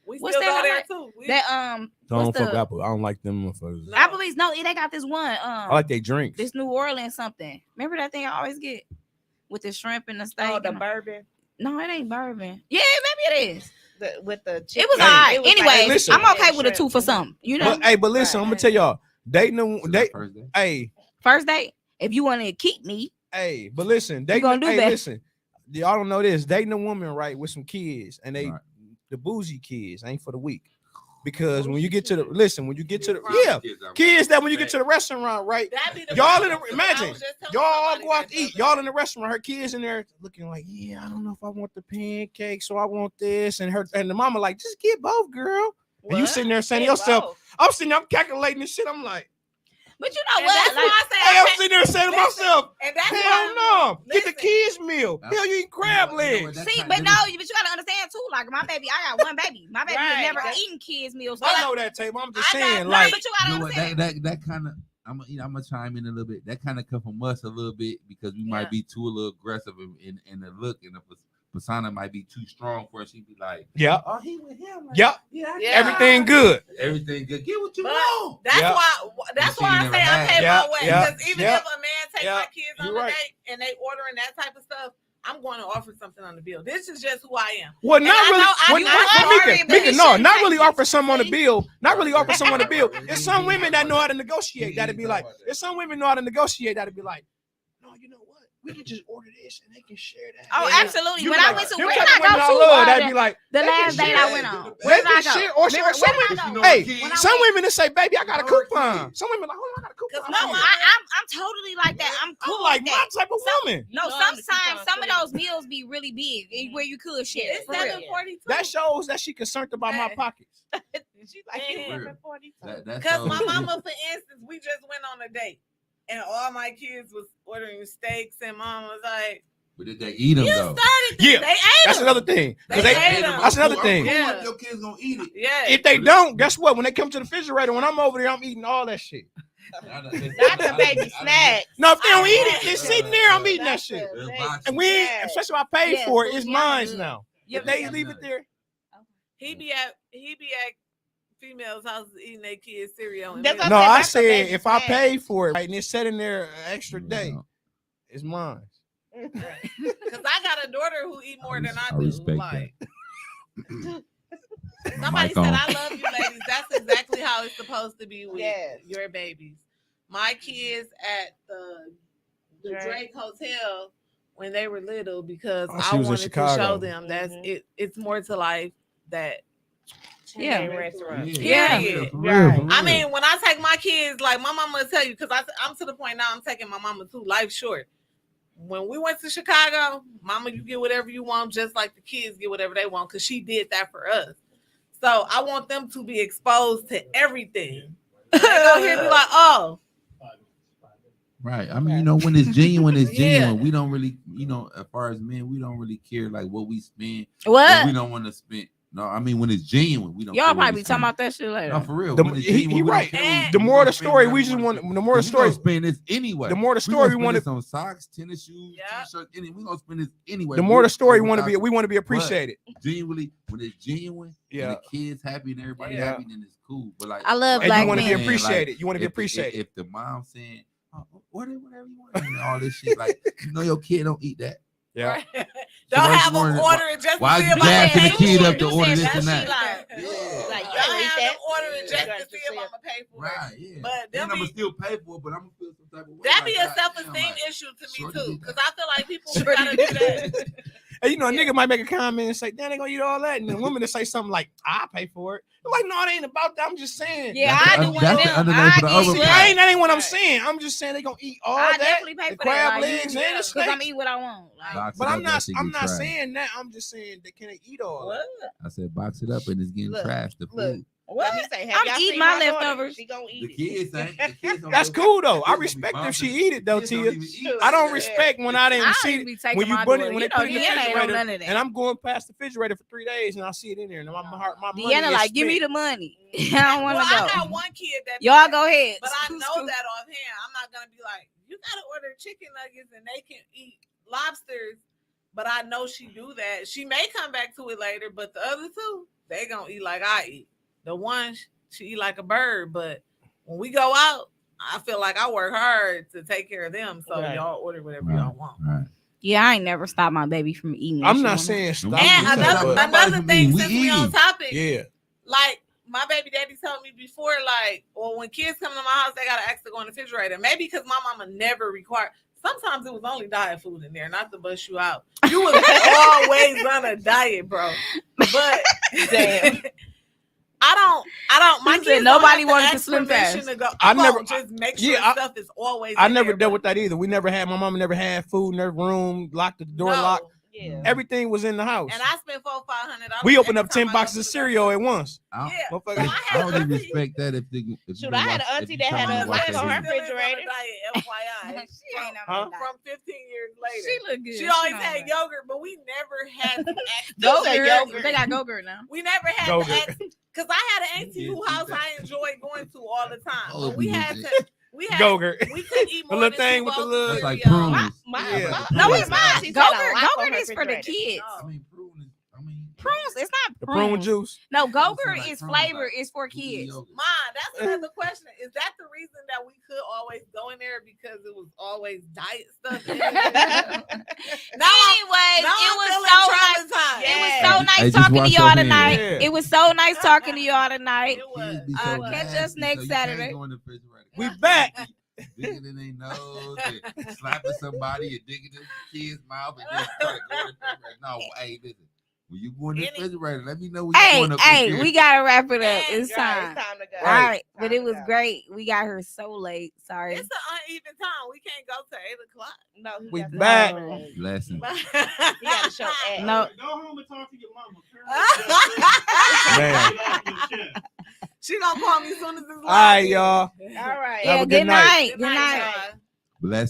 we What's still that go there like- too. We- Don't what's fuck the Apple. I don't like them motherfuckers. No. Applebee's. No, they got this one. I like they drinks. This New Orleans something. Remember that thing I always get with the shrimp and the steak. Oh, the and- bourbon. No, it ain't bourbon. Yeah, maybe it is. With the It was Hey, alright. it was like- Anyway, listen. I'm okay with a 2 for something. You know, But listen, I'm gonna tell y'all, dating So the that date. first day? Hey, first date. If you want to keep me, but listen, dating. gonna do Hey, that. listen, y'all don't know this. Dating a woman, right, with some kids, and they Right. the bougie kids ain't for the weak. Because when you get to the when you get to the Kids kids that when you get to the restaurant, right, That be the Y'all in problem. the- imagine, I was just telling y'all all somebody go out that to the eat. other Y'all day. in the restaurant, her kids in there looking like, yeah, I don't know if I want the pancakes, so I want this, and the mama like, just get both, girl. And you What? sitting there saying to Get yourself, both. I'm sitting there, I'm calculating this shit. I'm like, but you know And what? that's Like, why I say hey, I I'm can't- sitting there saying to listen, myself, and that's hell why no, get the listen. kids meal. Hell, you eat crab You know what, legs. that see, kind- but that no, is- but you gotta understand too. Like my baby, I got one baby. My baby has Right. never That- eaten kids meals. I know that, Table. I'm just I got- saying, no, like, but you You gotta know what? understand. That kind of I'm gonna chime in a little bit. That kind of come from us a little bit because we Yeah. might be too a little aggressive in the look and the persona might be too strong for us. She'd be like, yeah, "Oh, he with him." Like, yeah, yeah, Yeah. everything good. everything good. Get what you But want. that's Yeah. That's You why I never say I had. pay Yeah, my way. yeah, Because even yeah, if a man take yeah, my kids on you're a right. date and they ordering that type of stuff, I'm going to offer something on the bill. This is just who I am. Well, And not I really. know- I when- know when- I'm Mika, sorry, but Mika, you no, shouldn't not take really it. offer someone a See? bill. Not really offer someone a bill. Right. It's some women that know how to negotiate. That'd be like, if some women know how to negotiate, that'd be like, no, you know what? We can just order this and they can share that. Oh, Yeah. absolutely. You When be I like, went to them where type did I of women go I to? love, that'd be like, The they can last date share I that. went on. They Where did I can go? share- or Where some did I women- go? You know Hey, kids- when I some went- women that say, baby, I got a You know her coupon. kids. Some women like, hold on, I got a coupon. Cause No, my I'm totally like that. I'm cool I'm like with my that. type of woman. No, You know I'm the sometimes coupon some of queen. those meals be really big where you could share. It's For real. 742. That shows that she concerned about my Hey. pockets. She's like, Yeah. it's 742. That's Because so- my mama, for instance, we just went on a date. And all my kids was ordering steaks, and mom was like, But did they eat them "You though? started Yeah, They ate that's them. another thing. 'Cause They they- ate them. that's another thing. Yeah. Your kids gonna eat it. Yeah. If they don't, guess what? When they come to the refrigerator, when I'm over there, I'm eating all that shit. Not the baby snacks. No, if they don't eat it, it's sitting there. I'm eating that Not shit. the They'll baby box And it. we, snacks. especially if I pay Yeah, for it, food it's yummy mine good. now. Yeah, If they but- leave it there, He be at females' houses eating their kids cereal. And That's milk. no, said I that's a said baby if I snack. pay for it, right, and it's sitting there an extra Yeah. day, it's mine. Cause I got a daughter who eat more than I I do. respect Like that. somebody Mic said, on. "I love you, ladies." That's exactly how it's supposed to be with Yes. your babies. My kids at the Drake Hotel when they were little because Oh, she I was in wanted to Chicago. show them that's Mhm. it. It's more to life that. Yeah. Restaurant. Yeah. for real, for Right. real. I mean, when I take my kids, like my mama will tell you, because I'm to the point now I'm taking my mama too. Life short. When we went to Chicago, mama, you get whatever you want, just like the kids get whatever they want, because she did that for us. So I want them to be exposed to everything. They go here and be like, oh, right. I mean, you know, when it's genuine, it's Yeah. genuine. We don't really, you know, as far as men, we don't really care like what we spend. What? We don't want to spend. No, I mean when it's genuine, we don't. Y'all care what probably we be talking spend. about that shit later. No, for real. The- When it's he genuine, we don't right. care And what The we more gonna the spend, story, whatever we just wanna want. spend. The more the 'Cause we gonna story, spend this anyway. the more the We story gonna we spend want this to. on socks, tennis shoes, Yeah. t-shirts, anything. We gonna spend this anyway. The more the story With want to or be, without. we want to be appreciated. Genuinely, when it's genuine, Yeah. and the kids happy and everybody Yeah. happy, then it's cool. But like, I love And black you want to be men. appreciated. You want to be if the- appreciated. If the mom saying, oh, order whatever you want, and all this shit, like you know, your kid don't eat that. Yeah. right. So Don't why have you them why- order it just why to see you if I gassing can the pay kid for up it. to order this that and she that? like, Yeah. like, Don't you don't eat have that. them order it just Got to to see see if I'm gonna pay for it. Right, yeah. But them And I'm be- gonna still pay for it, but I'm gonna feel some type of way. That be like, a self-esteem goddamn, like, issue to me Shorty too, did because that. I feel like people gotta do that. And you know, a Yeah. nigga might make a comment and say, "Damn, they gonna eat all that," and the woman to say something like, "I pay for it." I'm like, no, it ain't about that. I'm just saying. Yeah, That's I the do un- one of that's the them. underneath for the I other get See, it. part. that ain't what I'm Right. saying. I'm just saying they gonna eat all I that. definitely pay the for crab that. legs and the Because snake. I'm eat what I want. Like, Box But it I'm up, not. that shit I'm get not trashed. saying that. I'm just saying they can't eat all What? that. I said box it up and it's getting Look, trashed. The look. food. Let me say, have I'm y'all eating seen my daughter? leftovers. She gonna The eat it. kids ain't. The kids don't That's go- cool though. I kids don't be respect if she bouncing. eat it though, Kids don't Tia. even eat I don't that. respect when I didn't I see don't it. be taking When you my put daughter. it, when You they put know, it in the Deanna ain't on refrigerator, none of that. and I'm going past the refrigerator for 3 days, and I see it in there, and my heart, my money Deanna is like, give me spent. the money. I don't want Well, to I go. got one kid that Y'all go ahead. but I Scoot, know scoot. that offhand. I'm not gonna be like, you gotta order chicken nuggets and they can eat lobsters. But I know she do that. She may come back to it later, but the other two, they gonna eat like I eat. The one she eat like a bird, but when we go out, I feel like I work hard to take care of them. So Right. y'all order whatever Right. y'all want. Right. Yeah, I ain't never stopped my baby from eating. that I'm shit not on saying her. stop. And And eating, another but- another thing, we since we on eating. topic, yeah, like my baby daddy told me before, like, well, when kids come to my house, they gotta ask to go in the refrigerator. Maybe because my mama never required. Sometimes it was only diet food in there, not to bust you out. You was always on a diet, bro. But Damn. I don't. My He kids said don't nobody have to wanted to ask slim permission fast. to go. I I never- never just make sure yeah, stuff is always. I in never there, dealt but with that either. We never had. My mama never had food in her room, locked the door no. locked. Yeah. Everything was in the house. And I spent $400-500. We opened every up 10 time I go boxes to of the cereal grocery at once. I, store. Yeah. Motherfucker. So I I had only to- respect that if you Shoot, I had an auntie that had tell a me watch lemon that on her video. Still is on a refrigerator. diet, FYI. She ain't on Huh? that diet. From 15 years later. She look good. She always on had that. yogurt, but we never had to ask. Go-Gurt. Go-Gurt. They got Go-Gurt now. We never had Go-Gurt. to ask because I had an auntie Yeah, whose see house that. I enjoyed going to all the time. Oh, But we you had did. to. We had. Go-Gurt. We couldn't eat The more little than thing two with the bowls little- of That's like cereal. prunes. My, Yeah. my, No, my it's not. aunties had a Go-Gurt. lock on Go-Gurt her is for the refrigerator. kids. I No. mean, prune is. I mean, Prunes, it's not The prunes. prune juice. No, It Go-Gurt sound like is prunes, flavor. like It's for gooey kids. yogurt. Ma, that's another question. Is that the reason that we could always go in there because it was always diet stuff? in it? Anyways, Now it I'm was feeling so nice. traumatized. It was Yeah. so Hey, nice just talking to wash y'all your hands. tonight. Yeah. It was so nice talking to y'all tonight. It was. Kids be I'll so catch us nasty, next so you can't Saturday. go in the refrigerator. We back. Digging in their nose, and slapping somebody, and digging in the kid's mouth, and then try to go in the refrigerator. No, hey, listen. When you go in the Any- refrigerator, let me know when you're Hey, going up hey, in we gotta wrap it up. Yeah, It's Right, time. it's time to go. All right, but Time it to was go. great. We got her so late. Sorry. It's an uneven time. We can't go to 8:00. No, he We got to back. go. Lesson. He got to show ass. No. Go home and talk to your mama. Man. She gonna call me as soon as it's live. All right, y'all. All right. Have Yeah, a good night. Good night. y'all. Bless.